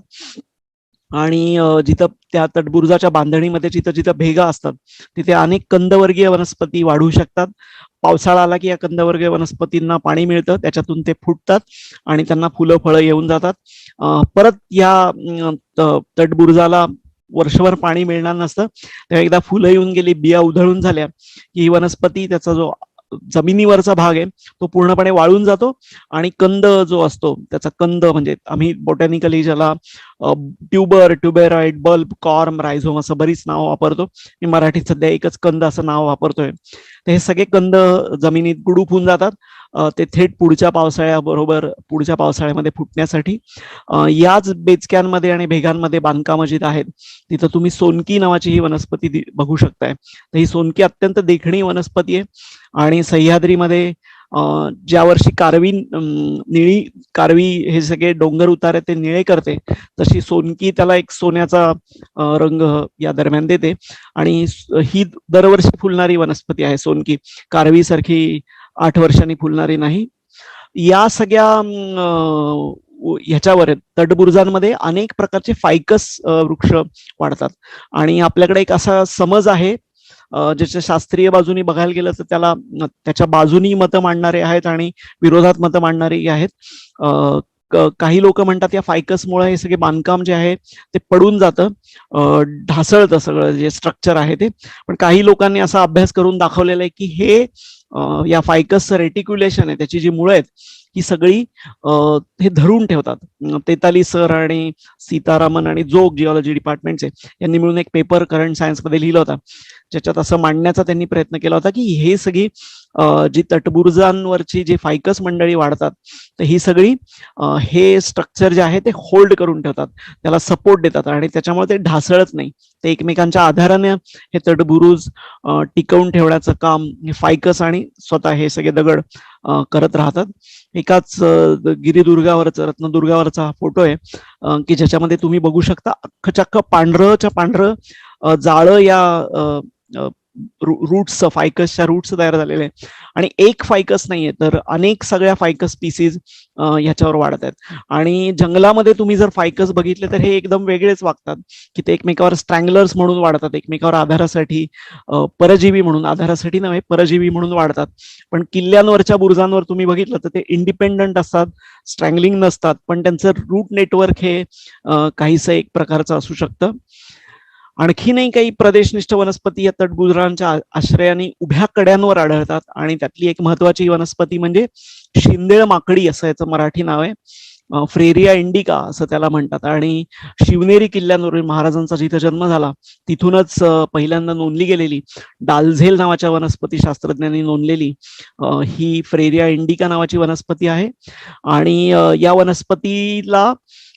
आणि जिथं त्या तटबुरुजाच्या बांधणीमध्ये जिथं जिथं भेगा असतात तिथे अनेक कंदवर्गीय वनस्पती वाढू शकतात. पावसाळा आला की या कंदवर्गीय वनस्पतींना पाणी मिळतं, त्याच्यातून ते फुटतात आणि त्यांना फुलं फळं येऊन जातात. परत या तटबुरुजाला वर्षभर पाणी मिळणार नसतं, तेव्हा एकदा फुलं येऊन गेली, बिया उधळून झाल्या की ही वनस्पती त्याचा जो जमिनीवरचा भाग आहे तो पूर्णपणे वाळून जातो आणि कंद जो असतो त्याचा कंद म्हणजे आम्ही बोटॅनिकली ज्याला ट्युबेरॉइड, बल्ब, कॉर्म, रायझोम असं बरीच नाव वापरतो. मी मराठीत सध्या एकच कंद असं नाव वापरतोय. तर हे सगळे कंद जमिनीत गुडूप होऊन जातात ते थेट पुढच्या पावसाळ्यामध्ये फुटण्यासाठी. याच बेचक्यांमध्ये आणि भेगांमध्ये बांधकामं जिथं आहेत तिथं तुम्ही सोनकी नावाची ही वनस्पती बघू शकताय. तर ही सोनकी अत्यंत देखणी वनस्पती आहे आणि सह्याद्रीमध्ये ज्या वर्षी निळी कारवी हे सगळे डोंगर उतारे ते निळे करते तशी सोनकी त्याला एक सोन्याचा रंग या दरम्यान देते. आणि ही दरवर्षी फुलणारी वनस्पती आहे सोनकी, कारवी सारखी 8 वर्षांनी फुलणारी नाही. या सगळ्या ह्याच्यावर तटबुरुजांमध्ये अनेक प्रकारचे फायकस वृक्ष वाढतात. आणि आपल्याकडे एक असा समज आहे ज्याच्या शास्त्रीय बाजूनी बघायला गेलं तर त्याच्या बाजूनी मतं मांडणारे आहेत आणि विरोधात मतं मांडणारी आहेत. काही लोक म्हणतात या फायकसमुळे हे सगळे बांधकाम जे आहे ते पडून जातं, ढासळतं सगळं जे स्ट्रक्चर आहे ते. पण काही लोकांनी असा अभ्यास करून दाखवलेला आहे की हे या फायकसचं रेटिक्युलेशन आहे, त्याची जी मुळं आहेत ही सगळी हे धरून ठेवतात. तेताली सर आणि सीतारामन आणि जोग जिओलॉजी डिपार्टमेंटचे यांनी मिळून एक पेपर करंट सायन्समध्ये लिहिला होता ज्याच्यात असं मांडण्याचा त्यांनी प्रयत्न केला होता की हे सगळी जी तटबुरुजांवरची जी फायकस मंडळी वाढतात तर ही सगळी हे स्ट्रक्चर जे आहे ते होल्ड करून ठेवतात, त्याला सपोर्ट देतात आणि त्याच्यामुळे ते ढासळत नाही. ते एकमेकांच्या आधाराने हे तटबुरुज टिकवून ठेवण्याचं काम फायकस आणि स्वतः हे सगळे दगड करत राहतात. एकाच गिरिदुर्गावरचा रत्नदुर्गावरचा फोटो आहे की ज्याच्यामध्ये तुम्ही बघू शकता अख्खच्या पांढरं जाळं या रूट्सचं, फायकसच्या रूट्स तयार झालेले आहे. आणि एक फायकस नाहीये तर अनेक सगळ्या फायकस स्पीसीज ह्याच्यावर वाढत आहेत. आणि जंगलामध्ये तुम्ही जर फायकस बघितले तर हे एकदम वेगळेच वागतात की ते एकमेकावर स्ट्रँगलर्स म्हणून वाढतात, एकमेकावर आधारासाठी परजीवी म्हणून, आधारासाठी नव्हे परजीवी म्हणून वाढतात. पण किल्ल्यांवरच्या बुरुजांवर तुम्ही बघितलं तर ते इंडिपेंडंट असतात, स्ट्रँगलिंग नसतात, पण त्यांचं रूट नेटवर्क हे काहीसं एक प्रकारचं असू शकतं. आणखीनही काही प्रदेशनिष्ठ वनस्पती या तटगुजरांच्या आश्रयाने उभ्या कड्यांवर आढळतात आणि त्यातली एक महत्वाची वनस्पती म्हणजे शिंदेळ माकडी, असं याचं मराठी नाव आहे. फ्रेरिया इंडिका असं त्याला म्हणतात. आणि शिवनेरी किल्ल्यांवरून महाराजांचा जिथे जन्म झाला तिथूनच पहिल्यांदा नोंदली गेलेली डालझेल नावाच्या वनस्पती शास्त्रज्ञांनी नोंदलेली ही फ्रेरिया इंडिका नावाची वनस्पती आहे. आणि या वनस्पतीला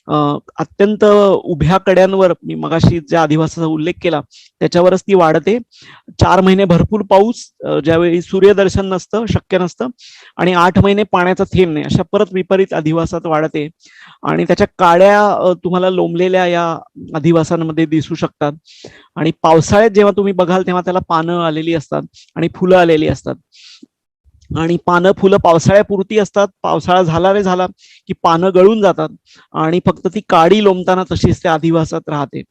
अत्यंत उभ्या कड्यांवर, मी मगाशी ज्या अधिवासाचा उल्लेख केला त्याच्यावरच ती वाढते. 4 महिने भरपूर पाऊस, ज्यावेळी सूर्यदर्शन नसतं, शक्य नसतं, आणि 8 महिने पाण्याचा थेंब नाही, अशा परत विपरीत अधिवासात वाढते. आणि त्याच्या काड्या तुम्हाला लोंबलेल्या या अधिवासांमध्ये दिसू शकतात. आणि पावसाळ्यात जेव्हा तुम्ही बघाल तेव्हा त्याला पानं आलेली असतात आणि फुलं आलेली असतात. आणि पानं फुलं पावसाळ्यापुरती असतात, पावसाळा झाला रे झाला की पानं गळून जातात आणि फक्त ती काडी लोंबताना तशीच त्या अधिवासात राहते.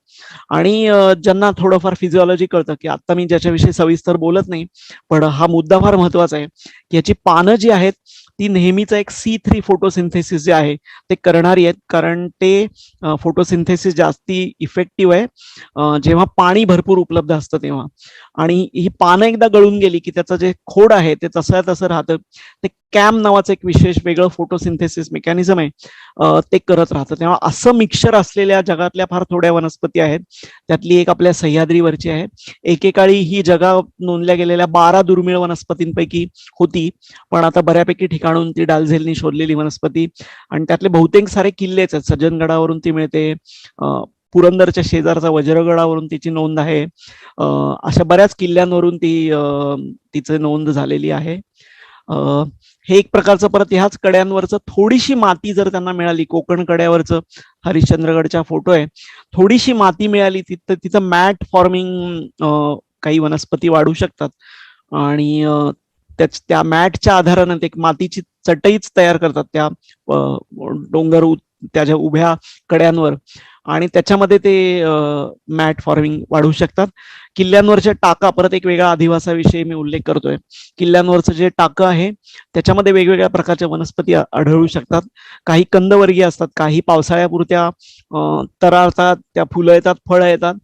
आणि ज्यांना थोडंफार फिजिओलॉजी कळतं, की आता मी ज्याच्याविषयी सविस्तर बोलत नाही, पण हा मुद्दा फार महत्वाचा आहे की याची पानं जी आहेत ती नेहमीच एक C3 फोटोसिंथेसिस जे आहे ते करणारी आहेत, कारण ते फोटोसिंथेसिस जास्ती इफेक्टिव्ह आहे जेव्हा पाणी भरपूर उपलब्ध असतं तेव्हा. आणि ही पानं एकदा गळून गेली की त्याचं जे खोड आहे ते तसं तसं राहतं. ते कॅम नावाचं एक विशेष वेगळं फोटोसिंथेसिस मेकॅनिझम आहे, ते करत राहतं. तेव्हा असं मिक्सचर असलेल्या जगातल्या फार थोड्या वनस्पती आहेत, त्यातली एक आपल्या सह्याद्रीवरची आहे. एकेकाळी ही जगात नोंदल्या गेलेल्या 12 दुर्मिळ वनस्पतींपैकी होती, पण आता बऱ्यापैकी ठिकाणून ती डालझेलनी शोधलेली वनस्पती. आणि त्यातले बहुतेक सारे किल्लेच आहेत. सज्जनगडावरून ती मिळते, पुरंदरच्या शेजारचा वज्रगडावरून तिची नोंद आहे, अशा बऱ्याच किल्ल्यांवरून तिची नोंद झालेली आहे. हे एक प्रकारचं, परत ह्याच कड्यांवरचं थोडीशी माती जर त्यांना मिळाली, कोकण कड्यावरचं हरिश्चंद्रगडचा फोटो आहे, थोडीशी माती मिळाली तिथं मॅट फॉर्मिंग काही वनस्पती वाढू शकतात. आणि त्या मॅटच्या आधारानं ते एक मातीची चटईच तयार करतात त्या डोंगर त्याच्या उभ्या कड्यांवर, आणि त्याच्यामध्ये ते मॅट फॉर्मिंग वाढू शकतात. किल्ल्यांवरच्या टाका, परत एक वेगळ्या अधिवासाविषयी मी उल्लेख करतोय. किल्ल्यांवरचं जे टाकं आहे त्याच्यामध्ये वेगवेगळ्या प्रकारच्या वनस्पती आढळू शकतात. काही कंदवर्गीय असतात, काही पावसाळ्यापुरत्या तरारतात, त्या फुलं येतात, फळं येतात,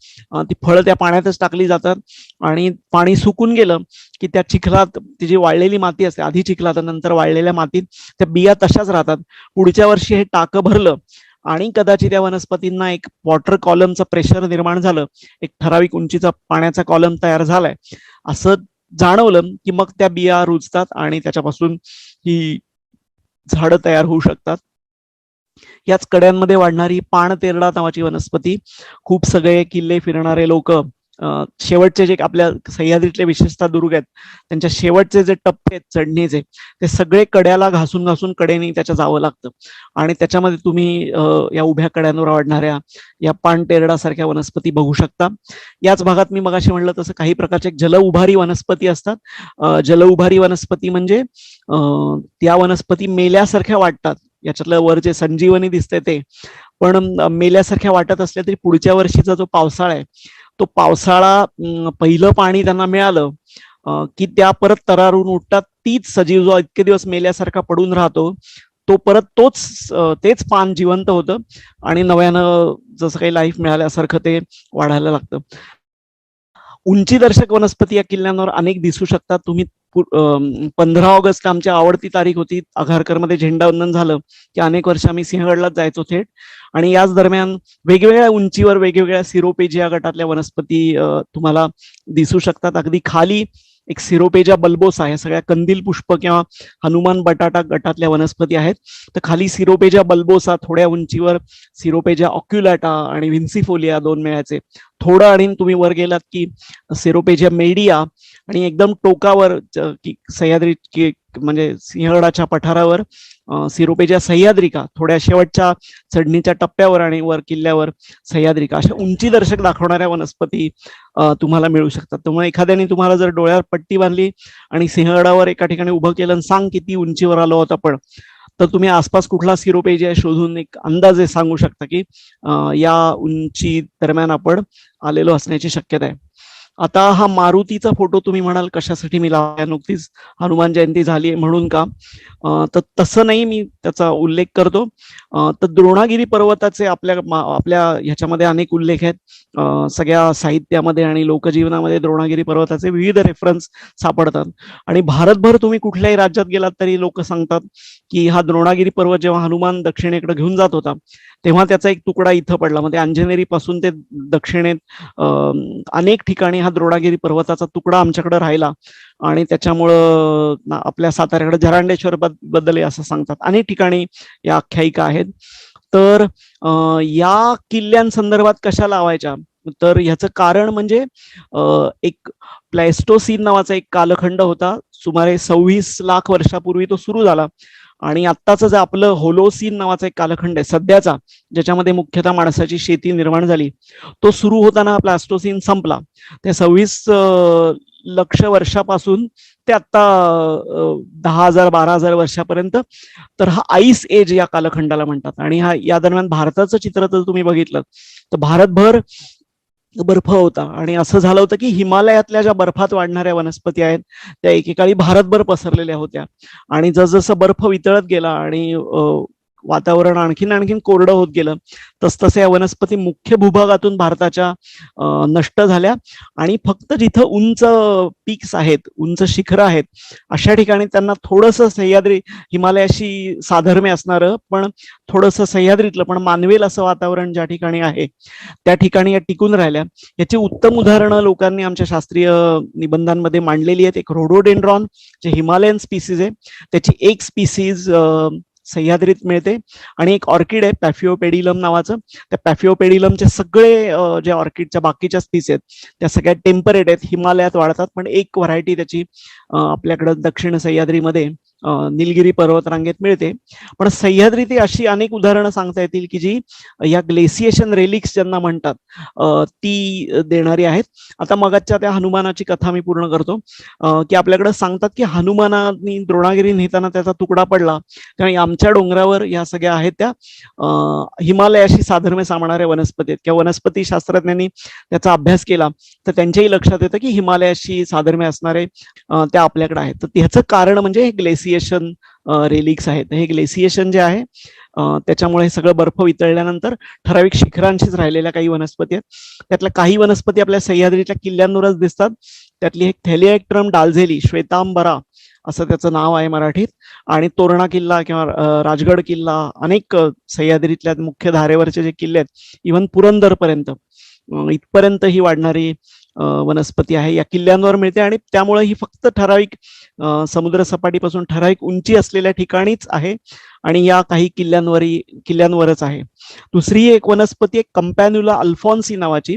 ती फळं त्या पाण्यातच टाकली जातात. आणि पाणी सुकून गेलं की त्या चिखलात, ती जी वाळलेली माती असते, आधी चिखलात नंतर वाळलेल्या मातीत त्या बिया तशाच राहतात. पुढच्या वर्षी हे टाकं भरलं आणि कदाचित या वनस्पतींना एक वॉटर कॉलमचं प्रेशर निर्माण झालं, एक ठराविक उंचीचा पाण्याचा कॉलम तयार झालाय असं जाणवलं की मग त्या बिया रुजतात आणि त्याच्यापासून ही झाडं तयार होऊ शकतात. याच कड्यांमध्ये वाढणारी पाणतेरडा नावाची वनस्पती, खूप सगळे किल्ले फिरणारे लोक शेवटचे जे आपल्या सह्याद्रीतले विशेषतः दुर्ग आहेत त्यांच्या शेवटचे जे टप्पे आहेत चढणीचे, ते सगळे कड्याला घासून घासून कडेने त्याच्या जावं लागतं. आणि त्याच्यामध्ये तुम्ही या उभ्या कड्यांवर वाढणाऱ्या या पाणतेरडासारख्या वनस्पती बघू शकता. याच भागात मी मगाशी म्हणलं तसं काही प्रकारचे जल उभारी वनस्पती असतात. जल उभारी वनस्पती म्हणजे त्या वनस्पती मेल्यासारख्या वाटतात. याच्यातलं वर जे संजीवनी दिसते ते पण मेल्यासारख्या वाटत असल्या तरी पुढच्या वर्षीचा जो पावसाळा आहे तो पावसाळा पहिलं पाणी त्यांना मिळालं की त्या परत तरारून उठतात. तीच सजीव जो इतके दिवस मेल्यासारखा पडून राहतो तो परत तेच पान जिवंत होतं आणि नव्यानं जसं काही लाईफ मिळाल्यासारखं ते वाढायला लागतं. उंचीदर्शक वनस्पती या किल्ल्यांवर अनेक दिसू शकतात. तुम्ही 15 ऑगस्ट आमची आवडती तारीख होती. आघारकरमध्ये झेंडावंदन झालं की अनेक वर्ष आम्ही सिंहगडलाच जायचो थेट. आणि याच दरम्यान वेगवेगळ्या उंचीवर वेगवेगळ्या सिरोपेजिया गटातल्या वनस्पती तुम्हाला दिसू शकतात. अगदी खाली एक सिरोपेजिया बल्बोसा, ह्या सगळ्या कंदील पुष्प किंवा हनुमान बटाटा गटातल्या वनस्पती आहेत. तर खाली सिरोपेजिया बल्बोसा, थोड्या उंचीवर सिरोपेजिया ऑक्युलाटा आणि व्हिन्सिफोलिया दोन मिळायचे. थोडं आणि तुम्ही वर गेलात की सिरोपेजिया मेडिया, आणि एकदम टोकावर सह्याद्री म्हणजे सिंहगडाच्या पठारावर सिरोपेजिया सह्याद्रिका, थोड्या शेवटच्या चढणीच्या टप्प्यावर आणि वर किल्ल्यावर सह्याद्रिका, अशा उंची दर्शक दाखवणाऱ्या वनस्पती तुम्हाला मिळू शकतात. त्यामुळे एखाद्याने तुम्हाला जर डोळ्यावर पट्टी बांधली आणि सिंहगडावर एका ठिकाणी उभं केलं आणि सांग किती उंचीवर आलो होत आपण, तर तुम्ही आसपास कुठला सिरोपेजिया शोधून एक अंदाजे सांगू शकता की या उंची दरम्यान आपण आलेलो असण्याची शक्यता आहे. आता हा मारुतीचा फोटो तुम्ही म्हणाल कशासाठी मी लावला, नुकतीच हनुमान जयंती झाली म्हणून का? तर तसं नाही, मी त्याचा उल्लेख करतो. तर द्रोणागिरी पर्वताचे आपल्या ह्याच्यामध्ये अनेक उल्लेख आहेत. सगळ्या साहित्यामध्ये आणि लोकजीवनामध्ये द्रोणागिरी पर्वताचे विविध रेफरन्स सापडतात. आणि भारतभर तुम्ही कुठल्याही राज्यात गेलात तरी लोक सांगतात की हा द्रोणागिरी पर्वत जेव्हा हनुमान दक्षिणेकडे घेऊन जात होता तेव्हा त्याचा एक तुकडा इथं पडला. म्हणजे अंजनेरी पासून ते दक्षिणेत अनेक ठिकाणी हा द्रोणागिरी पर्वताचा तुकडा आमच्याकडे राहिला आणि त्याच्यामुळं आपल्या साताऱ्याकडे जरांडेश्वर बद्दल असं सांगतात. अनेक ठिकाणी या आख्यायिका आहेत. तर या किल्ल्यांसंदर्भात कशा लावायच्या, तर ह्याचं कारण म्हणजे एक प्लॅस्टोसीन नावाचा एक कालखंड होता, सुमारे 26 लाख वर्षापूर्वी तो सुरू झाला. आणि आत्ताचं जे आपलं होलोसीन नावाचा एक कालखंड आहे सध्याचा, ज्याच्यामध्ये मुख्यतः माणसाची शेती निर्माण झाली, तो सुरू होताना प्लास्टोसीन संपला. त्या 26 लक्ष वर्षापासून ते आता 10,000 12,000 वर्षापर्यंत, तर हा आईस एज या कालखंडाला म्हणतात. आणि हा या दरम्यान भारताचं चित्र जर तुम्ही बघितलं तर भारतभर बर्फ होता. आणि असं झालं होतं की हिमालयातल्या ज्या बर्फात वाढणाऱ्या वनस्पती आहेत त्या एकेकाळी भारतभर पसरलेल्या होत्या. आणि जसजसं बर्फ वितळत गेला आणि वातावरण आणखीन आणखीन कोरडं होत गेलं तसतसे या वनस्पती मुख्य भूभागातून भारताच्या नष्ट झाल्या. आणि फक्त जिथं उंच पीक्स आहेत, उंच शिखरं आहेत, अशा ठिकाणी त्यांना थोडंसं सह्याद्री हिमालयाशी साधर्म्य असणारं पण थोडंसं सह्याद्रीतलं पण मानवेल असं वातावरण ज्या ठिकाणी आहे त्या ठिकाणी या टिकून राहिल्या. याची उत्तम उदाहरणं लोकांनी आमच्या शास्त्रीय निबंधांमध्ये मांडलेली आहेत. एक रोडोडेंड्रॉन जे हिमालयन स्पीसीज आहे, त्याची एक स्पीसीज सह्याद्रीत मिळते. आणि एक ऑर्किड आहे पॅफिओपेडिलम नावाचं, त्या पॅफिओपेडिलमचे सगळे जे ऑर्किडच्या बाकीच्या स्पीसी आहेत त्या सगळ्या टेम्परेट आहेत, हिमालयात वाढतात. पण एक व्हरायटी त्याची आपल्याकडे दक्षिण सह्याद्रीमध्ये निलगिरी पर्वतरांगेत मिळते. पण सह्याद्री अशी अनेक उदाहरणं सांगता येतील की जी या ग्लेसिएशन रेलिक्स ज्यांना म्हणतात ती देणारी आहेत. आता मगाच्या त्या हनुमानाची कथा मी पूर्ण करतो. की आपल्याकडे सांगतात की हनुमानाने द्रोणागिरी नेताना त्याचा तुकडा पडला, कारण आमच्या डोंगरावर या सगळ्या आहेत त्या हिमालयाशी साधर्म्य सामणाऱ्या वनस्पती आहेत. किंवा वनस्पती शास्त्रज्ञांनी त्याचा अभ्यास केला तर त्यांच्याही लक्षात येतं की हिमालयाशी साधर्म्य असणारे त्या आपल्याकडे आहेत. तर त्याचं कारण म्हणजे हे ग्लेसिएशन रेलिक्स आहेत. हे ग्लेसिएशन जे आहे त्याच्यामुळे हे सगळं बर्फ वितळल्यानंतर ठराविक शिखरांशीच राहिलेल्या काही वनस्पती आहेत. त्यातल्या काही वनस्पती आपल्या सह्याद्रीच्या किल्ल्यांवरच दिसतात. त्यातली एक थेलिएक्ट्रम डालझेली श्वेतांबरा असं त्याचं नाव आहे मराठीत. आणि तोरणा किल्ला किंवा राजगड किल्ला, अनेक सह्याद्रीतल्या मुख्य धारेवरचे जे किल्ले आहेत, इव्हन पुरंदरपर्यंत इथपर्यंत ही वाढणारी वनस्पती आहे या किल्ल्यांवर मिळते. आणि त्यामुळे ही फक्त ठराविक समुद्र सपाटीपासून ठराविक उंची असलेल्या ठिकाणीच आहे आणि या काही किल्ल्यांवरच आहे. दुसरी एक वनस्पती आहे कंपॅन्युला अल्फॉन्सी नावाची.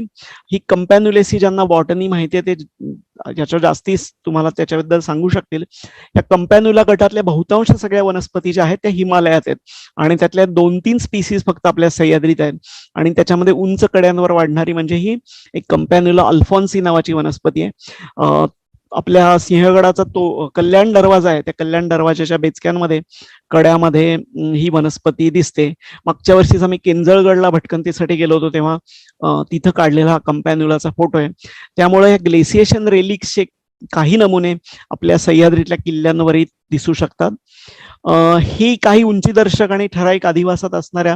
ही कंपॅन्युलेसी ज्यांना बॉटनी माहिती आहे ते याच्या जास्ती तुम्हाला त्याच्याबद्दल सांगू शकतील. या कंपॅन्युला गटातल्या बहुतांश सगळ्या वनस्पती ज्या आहेत त्या हिमालयात आहेत आणि त्यातल्या 2-3 स्पीसीज फक्त आपल्या सह्याद्रीत आहेत. आणि त्याच्यामध्ये उंच कड्यांवर वाढणारी म्हणजे ही एक कंपॅन्युला अल्फॉन्सी नावाची वनस्पती आहे. आपल्या सिंहगडाचा तो कल्याण दरवाजा आहे, त्या कल्याण दरवाजाच्या बेचक्यांमध्ये कड्यामध्ये ही वनस्पती दिसते. मागच्या वर्षीच आम्ही केंजळगडला भटकंतीसाठी गेलो होतो तेव्हा तिथं काढलेला हा कंपॅन्युलाचा फोटो आहे. त्यामुळे ग्लेसिएशन रेलिक्सचे काही नमुने आपल्या सह्याद्रीतल्या किल्ल्यांवरही दिसू शकतात. ही काही उंचीदर्शक आणि ठराविक अधिवासात असणाऱ्या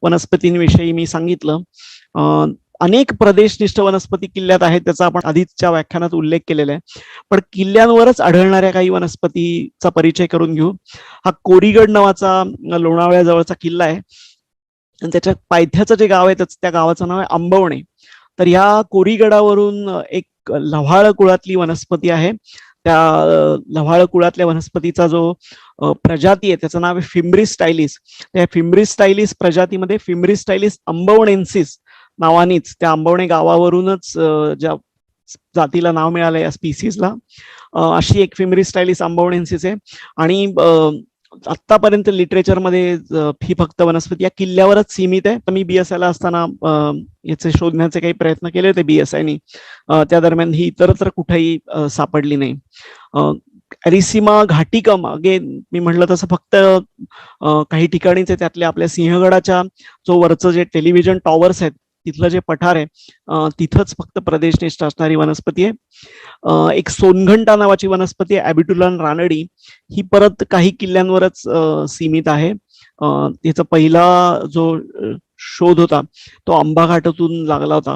वनस्पतींविषयी मी सांगितलं. अनेक प्रदेशनिष्ठ वनस्पती किल्ल्यात आहेत, त्याचा आपण आधीच्या व्याख्यानात उल्लेख केलेला आहे. पण किल्ल्यांवरच आढळणाऱ्या काही वनस्पतीचा परिचय करून घेऊ. हा कोरीगड नावाचा लोणावळ्याजवळचा किल्ला आहे आणि त्याच्या पायथ्याचं जे गाव आहे त्या गावाचं नाव आहे आंबवणे. तर या कोरीगडावरून एक लव्हाळ कुळातली वनस्पती आहे. त्या लव्हाळ कुळातल्या वनस्पतीचा जो प्रजाती आहे त्याचं नाव आहे फिम्ब्रिस स्टायलिस. त्या फिम्ब्रिस स्टायलिस प्रजातीमध्ये फिम्ब्रिस स्टायलिस अंबवणेन्सिस नावानीच, त्या आंबवणे गावावरूनच ज्या जातीला नाव मिळालं या स्पीसीजला, अशी एक फिम्ब्रिस स्टायलिस अंबवणेन्सिस आहे. आणि आतापर्यंत लिटरेचरमध्ये ही फक्त वनस्पती या किल्ल्यावरच सीमित आहे. तर मी BSI ला असताना याचे शोधण्याचे काही प्रयत्न केले होते BSI नी, त्या दरम्यान ही इतरत्र कुठेही सापडली नाही. एरिसिमा घाटिकम अगेन मी म्हटलं तसं फक्त काही ठिकाणीच आहे. त्यातल्या आपल्या सिंहगडाच्या जो वरचं जे टेलिव्हिजन टॉवर्स आहेत तिथलं जे पठार आहे तिथंच फक्त प्रदेशनिष्ठ असणारी वनस्पती आहे. एक सोनघंटा नावाची वनस्पती आहे, ॲबिट्युलम रानडी. ही परत काही किल्ल्यांवरच सीमित आहे. तिचा पहिला जो शोध होता तो आंबा घाटातून लागला होता.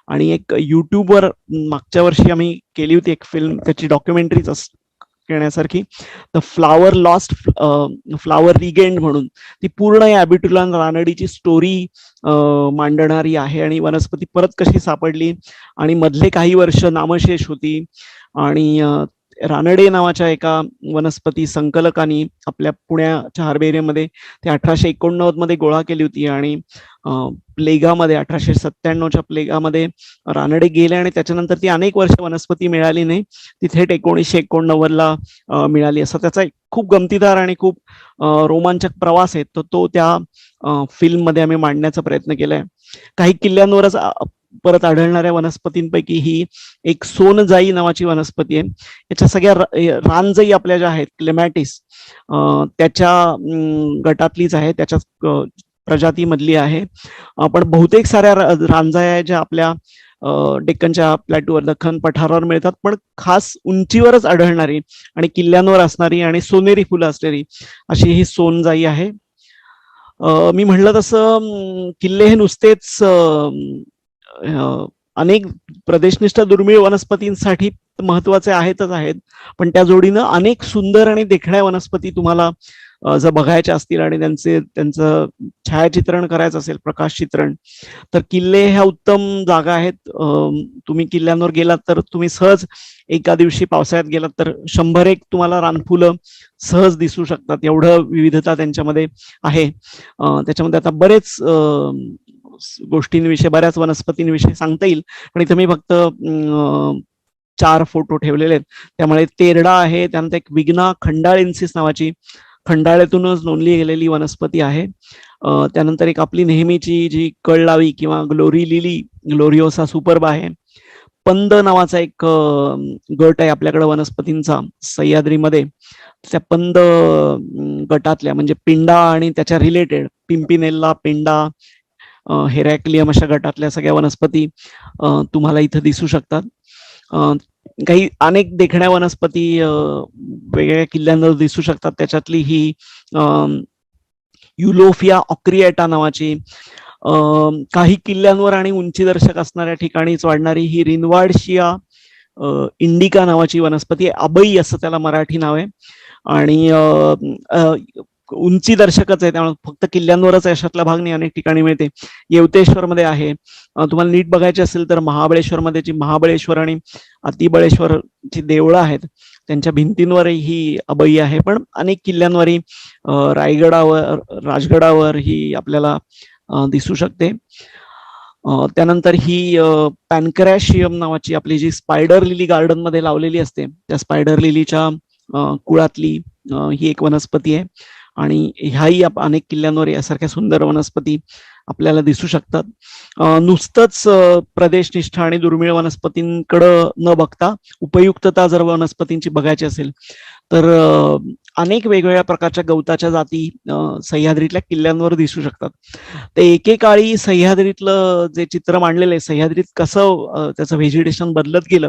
आणि एक युट्यूबवर मागच्या वर्षी आम्ही केली होती एक फिल्म, त्याची डॉक्युमेंटरीच घेण्यासारखी, the flower lost flower regained म्हणून. ती पूर्ण या ॲबिट्युलम रानडीची स्टोरी मांडणारी आहे आणि वनस्पती परत कशी सापडली आणि मधले काही वर्ष नामशेष होती. आणि रानडे नावाच्या एका वनस्पती संकलकांनी आपल्या पुण्याच्या हार्बेरियममध्ये ते 1889 मध्ये गोळा केली होती. आणि प्लेगामध्ये 1897च्या प्लेगामध्ये रानडे गेले आणि त्याच्यानंतर ती अनेक वर्ष वनस्पती मिळाली नाही. ती थेट 1989ला मिळाली. असा त्याचा एक खूप गमतीदार आणि खूप रोमांचक प्रवास आहे. तो त्या फिल्ममध्ये आम्ही मांडण्याचा प्रयत्न केलाय. काही किल्ल्यांवरच परत आढळणाऱ्या वनस्पतींपैकी ही एक सोनजाई नावाची वनस्पती आहे. याच्या सगळ्या रानजाई आपल्या ज्या आहेत क्लेमॅटिस त्याच्या गटातलीच आहे, त्याच्या प्रजातीमधली आहे. पण बहुतेक साऱ्या रानजाया आहेत ज्या आपल्या डेक्कनच्या प्लॅटूवर दख्खन पठारावर मिळतात, पण खास उंचीवरच आढळणारी आणि किल्ल्यांवर असणारी आणि सोनेरी फुलं असलेली अशी ही सोनजाई आहे. मी म्हणलं तसं किल्ले हे नुसतेच अनेक प्रदेशनिष्ठ दुर्मिळ वनस्पतींसाठी महत्वाचे आहेतच आहेत, पण त्या जोडीनं अनेक सुंदर आणि देखण्या वनस्पती तुम्हाला जर बघायच्या असतील आणि त्यांचं छायाचित्रण करायचं असेल, प्रकाश चित्रण, तर किल्ले ह्या उत्तम जागा आहेत. तुम्ही किल्ल्यांवर गेलात तर तुम्ही सहज एका दिवशी पावसाळ्यात गेलात तर 100-1 तुम्हाला रानफुलं सहज दिसू शकतात, एवढं विविधता त्यांच्यामध्ये आहे. त्याच्यामध्ये आता बरेच गोष्टींविषयी, बऱ्याच वनस्पतींविषयी सांगता येईल, पण इथं मी फक्त 4 फोटो ठेवलेले आहेत. त्यामुळे तेरडा आहे, त्यानंतर एक विग्ना खंडाळेन्सिस नावाची खंडाळ्यातूनच नोंदली गेलेली वनस्पती आहे. त्यानंतर एक आपली नेहमीची जी कळलावी किंवा ग्लोरी लिली, ग्लोरिओसा सुपर्बा आहे. पंद नावाचा एक गट आहे आपल्याकडे वनस्पतींचा सह्याद्रीमध्ये. त्या पंद गटातल्या म्हणजे पिंडा आणि त्याच्या रिलेटेड पिंपिनेल्ला, पिंडा, हेरॅक्लियम अशा गटातल्या सगळ्या वनस्पती तुम्हाला इथं दिसू शकतात. काही अनेक देखण्या वनस्पती वेगवेगळ्या किल्ल्यांवर दिसू शकतात. त्याच्यातली ही युलोफिया ऑक्रिएटा नावाची काही किल्ल्यांवर आणि उंचीदर्शक असणाऱ्या ठिकाणीच वाढणारी ही रिनवार्डशिया इंडिका नावाची वनस्पती आहे. अबई असं त्याला मराठी नाव आहे आणि उंची दर्शकच आहे, त्यामुळे फक्त किल्ल्यांवरच अशातला भाग नाही, अनेक ठिकाणी मिळते. येवतेश्वर मध्ये आहे. तुम्हाला नीट बघायचे असेल तर महाबळेश्वर मध्ये जी महाबळेश्वर आणि अतिबळेश्वरची देवळं आहेत त्यांच्या भिंतींवर ही अबई आहे. पण अनेक किल्ल्यांवरही रायगडावर, राजगडावर ही आपल्याला दिसू शकते. त्यानंतर ही पॅनक्रॅशियम नावाची आपली जी स्पायडर लिली गार्डन मध्ये लावलेली असते, त्या स्पायडर लिलीच्या कुळातली ही एक वनस्पती आहे. आणि ह्याही अनेक किल्ल्यांवर यासारख्या सुंदर वनस्पती आपल्याला दिसू शकतात. नुसतंच प्रदेशनिष्ठ आणि दुर्मिळ वनस्पतींकडं न बघता उपयुक्तता जर वनस्पतींची बघायची असेल तर अनेक वेगवेगळ्या प्रकारच्या गवताच्या जाती सह्याद्रीतल्या किल्ल्यांवर दिसू शकतात. ते एकेकाळी सह्याद्रीतलं जे चित्र मांडलेलं आहे, सह्याद्रीत कसं त्याचं व्हेजिटेशन बदलत गेलं,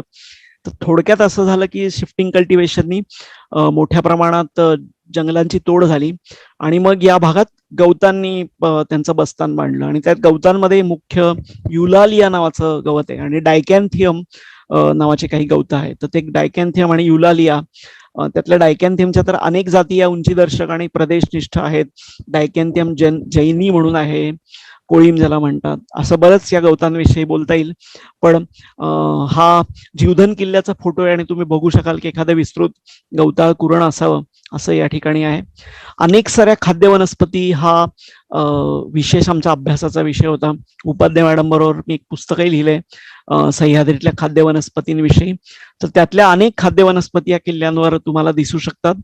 तर थोडक्यात असं झालं की शिफ्टिंग कल्टिवेशननी मोठ्या प्रमाणात जंगलांची तोड झाली आणि मग या भागात गवतांनी त्यांचं बस्तान बांधलं. आणि त्यात गवतांमध्ये मुख्य युलालिया नावाचं गवत आहे आणि डायकॅन्थियम नावाचे काही गवत आहेत. तर ते डायकॅन्थियम आणि युलालिया, त्यातल्या डायकॅन्थियमच्या तर अनेक जाती या उंचीदर्शक आणि प्रदेशनिष्ठ आहेत. डायकॅन्थियम जैनी म्हणून आहे, कोळीम ज्याला म्हणतात, असं बरंच या गवतांविषयी बोलता येईल. पण हा जीवधन किल्ल्याचा फोटो आहे आणि तुम्ही बघू शकाल की एखादं विस्तृत गवताळ कुरण असावं असं या ठिकाणी आहे. अनेक साऱ्या खाद्य वनस्पती हा विशेष आमच्या अभ्यासाचा विषय होता. उपाध्याय मॅडम बरोबर मी एक पुस्तकही लिहिलंय सह्याद्रीतल्या खाद्य वनस्पतींविषयी. तर त्यातल्या अनेक खाद्य वनस्पती या किल्ल्यांवर तुम्हाला दिसू शकतात.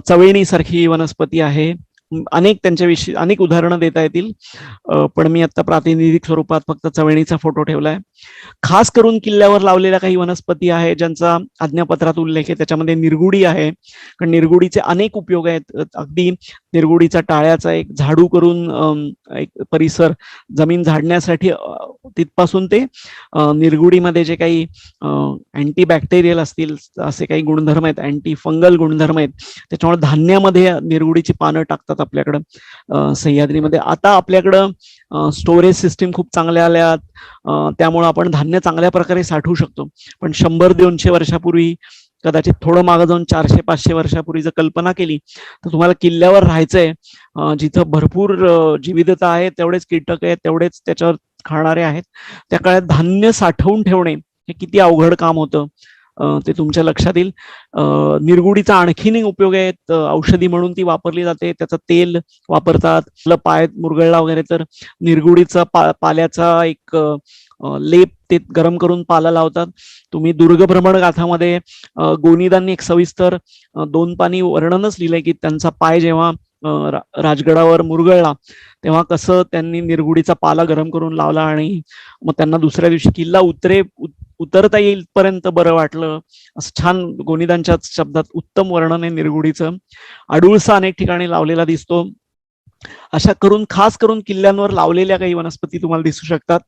चवेणी सारखी वनस्पती आहे, अनेक त्यांच्याविषयी अनेक उदाहरणं देता येतील, पण मी आता प्रातिनिधिक स्वरूपात फक्त चवळीचा फोटो ठेवलाय. खास करून किल्ल्यावर लावलेल्या काही वनस्पती आहे ज्यांचा आज्ञापत्रात उल्लेख आहे. त्याच्यामध्ये निरगुडी आहे, कारण निरगुडीचे अनेक उपयोग आहेत. अगदी निरगुडीचा टाळ्याचा एक झाडू करून एक परिसर जमीन झाडण्यासाठी तिथपासून ते निरगुडीमध्ये जे काही अँटीबॅक्टेरियल असतील असे काही गुणधर्म आहेत, अँटी फंगल गुणधर्म आहेत, त्याच्यामुळे धान्यामध्ये निरगुडीची पानं टाकतात आपल्याकडं सह्याद्रीमध्ये. आता आपल्याकडं स्टोरेज सिस्टीम खूप चांगल्या आल्यात, त्यामुळे आपण धान्य चांगल्या प्रकारे साठवू शकतो. पण 100-200 वर्षापूर्वी, कदाचित थोडं मागं जाऊन 400-500 वर्षापूर्वी जर कल्पना केली तर तुम्हाला किल्ल्यावर राहायचंय, जिथं भरपूर जीवितता आहे, तेवढेच कीटक आहेत, तेवढेच त्याच्यावर खाणारे आहेत. त्या काळात धान्य साठवून ठेवणे हे किती अवघड काम होतं ते तुमच्या लक्षात येईल. निरगुडीचा आणखीन उपयोग आहेत, औषधी म्हणून ती वापरली जाते. त्याचं तेल वापरतात. पाय मुरगळला वगैरे तर निरगुडीचा पाल्याचा एक लेप ते गरम करून पाला लावतात. तुम्ही दुर्ग भ्रमण गाथामध्ये गोनीदांनी एक सविस्तर 2 पानी वर्णनच लिहिलंय की त्यांचा पाय जेव्हा राजगडावर मुरगळला तेव्हा कसं त्यांनी निरगुडीचा पाला गरम करून लावला आणि मग त्यांना दुसऱ्या दिवशी किल्ला उतरता येईल पर्यंत बरं वाटलं. असं छान गोनीदांच्या शब्दात उत्तम वर्णन आहे निरगुडीचं. अडुळसा अनेक ठिकाणी लावलेला दिसतो. अशा करून खास करून किल्ल्यांवर लावलेल्या काही वनस्पती तुम्हाला दिसू शकतात.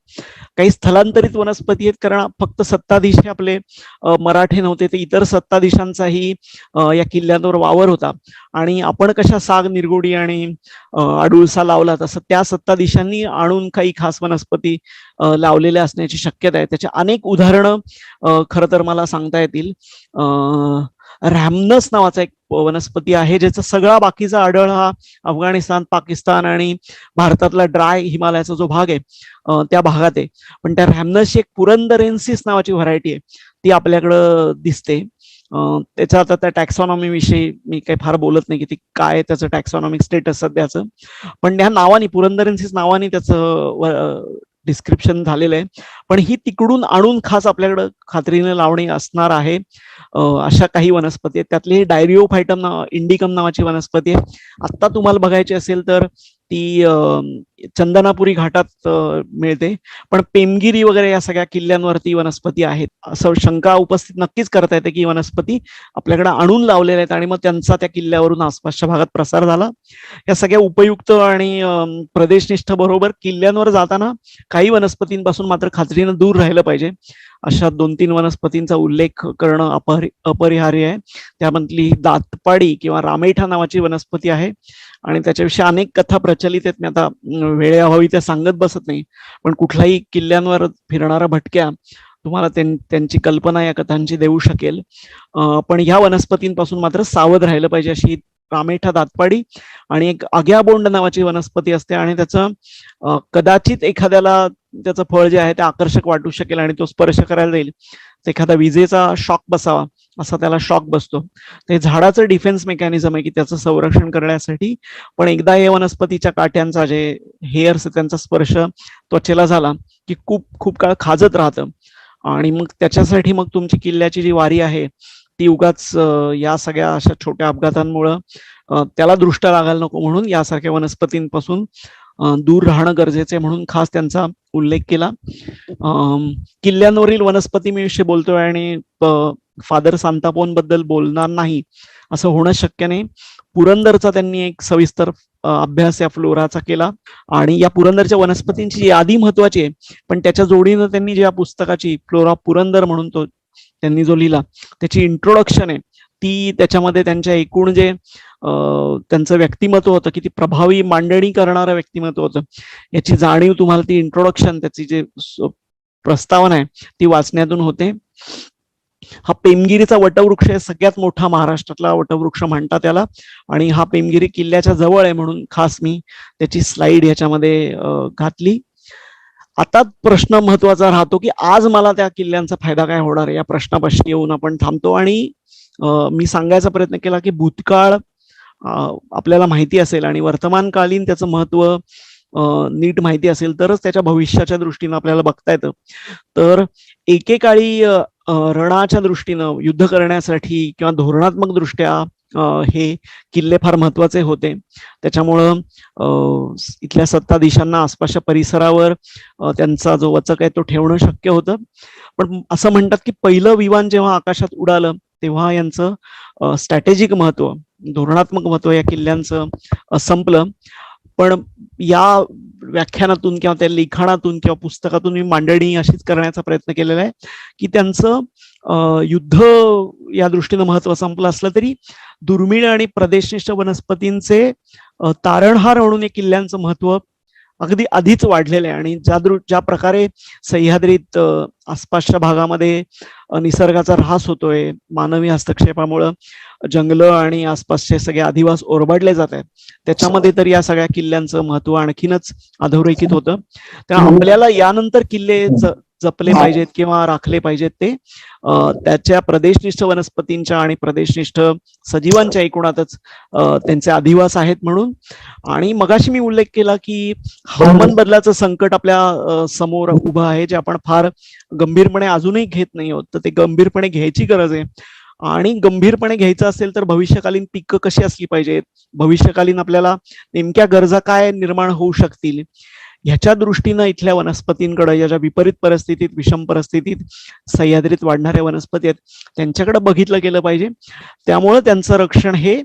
काही स्थलांतरित वनस्पती आहेत, कारण फक्त सत्ताधीश हे आपले मराठे नव्हते, ते इतर सत्ताधीशांचाही या किल्ल्यांवर वावर होता. आणि आपण कशा साग, निरगुडी आणि अडुळसा लावला, तसं त्या सत्ताधीशांनी आणून काही खास वनस्पती लावलेल्या असण्याची शक्यता आहे. त्याची अनेक उदाहरणं खरं तर मला सांगता येतील. रॅमनस नावाचा एक वनस्पती आहे ज्याचा सगळा बाकीचा आढळ हा अफगाणिस्तान, पाकिस्तान आणि भारतातला ड्राय हिमालयाचा जो भाग आहे त्या भागात आहे. पण त्या रॅमनसची एक पुरंदरेन्सिस नावाची व्हरायटी आहे, ती आपल्याकडं दिसते. त्याचा आता त्या टॅक्सॉनॉमी विषयी मी काही फार बोलत नाही की ती काय त्याचं टॅक्सॉनॉमिक स्टेटस सध्याचं, पण त्या नावाने पुरंदरेन्सिस नावाने त्याचं डिस्क्रिप्शन झालेलं आहे. पण ही तिकडून आणून खास आपल्याकडं खात्रीने लावणी असणार आहे. अशा काही वनस्पती आहेत. त्यातली डायरिओफायटम इंडिकम नावाची वनस्पती आहे. आत्ता तुम्हाला बघायची असेल तर ती चंदनापुरी घाटात मिळते, पण पेमगिरी वगैरे या सगळ्या किल्ल्यांवरती वनस्पती आहेत. असं शंका उपस्थित नक्कीच करता येते की वनस्पती आपल्याकडे आणून लावलेल्या आहेत आणि मग त्यांचा त्या किल्ल्यावरून आसपासच्या भागात प्रसार झाला. या सगळ्या उपयुक्त आणि प्रदेशनिष्ठ बरोबर किल्ल्यांवर जाताना काही वनस्पतींपासून मात्र खात्रीनं दूर राहिलं पाहिजे. अशा 2-3 वनस्पतींचा उल्लेख करणं अपरिहार्य आहे. त्यामधली दातपाडी किंवा रामेठा नावाची वनस्पती आहे आणि त्याच्याविषयी अनेक कथा प्रचलित आहेत. मी आता वेळेअभावी त्या सांगत बसत नाही, पण कुठलाही किल्ल्यांवर फिरणारा भटक्या तुम्हाला त्यांची कल्पना या कथांची देऊ शकेल. पण ह्या वनस्पतींपासून मात्र सावध राहिलं पाहिजे. अशी रामेठा, दातपाडी आणि एक आग्याबोंड नावाची वनस्पती असते आणि त्याचं कदाचित एखाद्याला त्याचं फळ जे आहे ते आकर्षक वाटू शकेल आणि तो स्पर्श करायला जाईल, एखादा विजेचा शॉक बसावा असा त्याला शॉक बसतो. ते झाडाचं डिफेन्स मेकॅनिझम आहे की त्याचं संरक्षण करण्यासाठी. पण एकदा हे वनस्पतीच्या काट्यांचा जे हेअर्स त्यांचा स्पर्श त्वचेला झाला की खूप खूप काळ खाजत राहतं आणि मग त्याच्यासाठी मग तुमची किल्ल्याची जी वारी आहे ती उगाच या सगळ्या अशा छोट्या अपघातांमुळं त्याला दृष्ट लागायला नको म्हणून यासारख्या वनस्पतींपासून दूर राहणं गरजेचं आहे, म्हणून खास त्यांचा उल्लेख केला. किल्ल्यांवरील वनस्पतीविषयी बोलतोय आणि फादर सांतापोन बद्दल बोलणार नाही असं होणं शक्य नाही. पुरंदरचा त्यांनी एक सविस्तर अभ्यास या फ्लोराचा केला आणि या पुरंदरच्या वनस्पतींची यादी महत्वाची आहे, पण त्याच्या जोडीनं त्यांनी ज्या पुस्तकाची फ्लोरा पुरंदर म्हणून तो त्यांनी जो लिहिला त्याची इंट्रोडक्शन आहे ती त्याच्यामध्ये त्यांच्या एकूण जे त्यांचं व्यक्तिमत्व होतं, किती प्रभावी मांडणी करणारं व्यक्तिमत्व होतं याची जाणीव तुम्हाला ती इंट्रोडक्शन, त्याची जे प्रस्तावना आहे ती वाचण्यातून होते. हा पेमगिरीचा वटवृक्ष आहे, सगळ्यात मोठा महाराष्ट्रातला वटवृक्ष म्हणतात त्याला, आणि हा पेमगिरी किल्ल्याच्या जवळ आहे म्हणून खास मी त्याची स्लाइड याच्यामध्ये घातली. आता प्रश्न महत्वाचा राहतो की आज मला त्या किल्ल्यांचा फायदा काय होणार आहे. या प्रश्नापाशी येऊन आपण थांबतो आणि मी सांगायचा प्रयत्न केला की भूतकाळ आपल्याला माहिती असेल आणि वर्तमानकालीन त्याचं महत्व नीट माहिती असेल तरच त्याच्या भविष्याच्या दृष्टीनं आपल्याला बघता येतं. तर एकेकाळी रणाच्या दृष्टीनं युद्ध करण्यासाठी किंवा धोरणात्मक दृष्ट्या हे किल्ले फार महत्वाचे होते. त्याच्यामुळं इथल्या सत्ताधीशांना आसपासच्या परिसरावर त्यांचा जो वचक आहे तो ठेवणं शक्य होतं. पण असं म्हणतात की पहिलं विमान जेव्हा आकाशात उडालं तेव्हा यांचं स्ट्रॅटेजिक महत्व, धोरणात्मक महत्व या किल्ल्यांचं संपलं. पण या व्याख्यानातून किंवा त्या लिखाणातून किंवा पुस्तकातून मी मांडणी अशीच करण्याचा प्रयत्न केलेला आहे की त्यांचं युद्ध या दृष्टीनं महत्व संपलं असलं तरी दुर्मिळ आणि प्रदेशनिष्ठ वनस्पतींचे तारणहार म्हणून या किल्ल्यांचं महत्व अगदी आधीच वाढलेलं आहे. आणि ज्या प्रकारे सह्याद्रीत आसपासच्या भागामध्ये निसर्गाचा ऱ्हास होतोय मानवी हस्तक्षेपामुळं, जंगलं आणि आसपासचे सगळे अधिवास ओरबाडले जात आहेत, त्याच्यामध्ये तर या सगळ्या किल्ल्यांचं महत्व आणखीनच अधोरेखित होतं. त्या आपल्याला यानंतर किल्ले जपले पाहिजेत किंवा राखले पाहिजेत ते त्याच्या प्रदेशनिष्ठ वनस्पतींच्या आणि प्रदेशनिष्ठ सजीवांच्या एकूणातच त्यांचे अधिवास आहेत म्हणून. आणि मगाशी मी उल्लेख केला की हवामान बदलाचं संकट आपल्या समोर उभं आहे, जे आपण फार गंभीरपणे अजूनही घेत नाही आहोत. तर ते गंभीरपणे घ्यायची गरज आहे. आणि गंभीरपणे घ्यायचं असेल तर भविष्यकालीन पिकं कशी असली पाहिजेत, भविष्यकालीन आपल्याला नेमक्या गरजा काय निर्माण होऊ शकतील, ह्याच्या दृष्टीनं इथल्या वनस्पतींकडे, या ज्या विपरीत परिस्थितीत, विषम परिस्थितीत सह्याद्रीत वाढणाऱ्या वनस्पती आहेत त्यांच्याकडे बघितलं गेलं पाहिजे. त्यामुळं त्यांचं रक्षण हे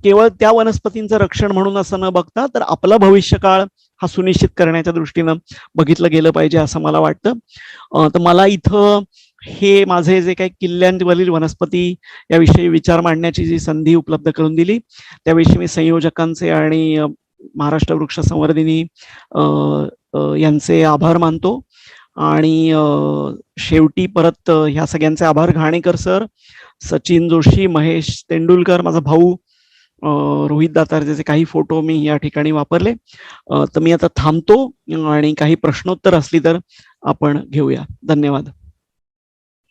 केवळ त्या वनस्पतींचं रक्षण म्हणून असं न बघता तर आपला भविष्यकाळ हा सुनिश्चित करण्याच्या दृष्टीनं बघितलं गेलं पाहिजे असं मला वाटतं. तर मला इथं हे माझे जे काही किल्ल्यांवरील वनस्पती याविषयी विचार मांडण्याची जी संधी उपलब्ध करून दिली त्याविषयी मी संयोजकांचे आणि महाराष्ट्र वृक्ष संवर्धिनी यांचे आभार मानतो. आणि शेवटी परत ह्या सगळ्यांचे आभार घाणेकर सर, सचिन जोशी, महेश तेंडुलकर, माझा भाऊ रोहित दातारचे काही फोटो मी या ठिकाणी वापरले. तर मी आता थांबतो आणि काही प्रश्नोत्तर असली तर आपण घेऊया. धन्यवाद.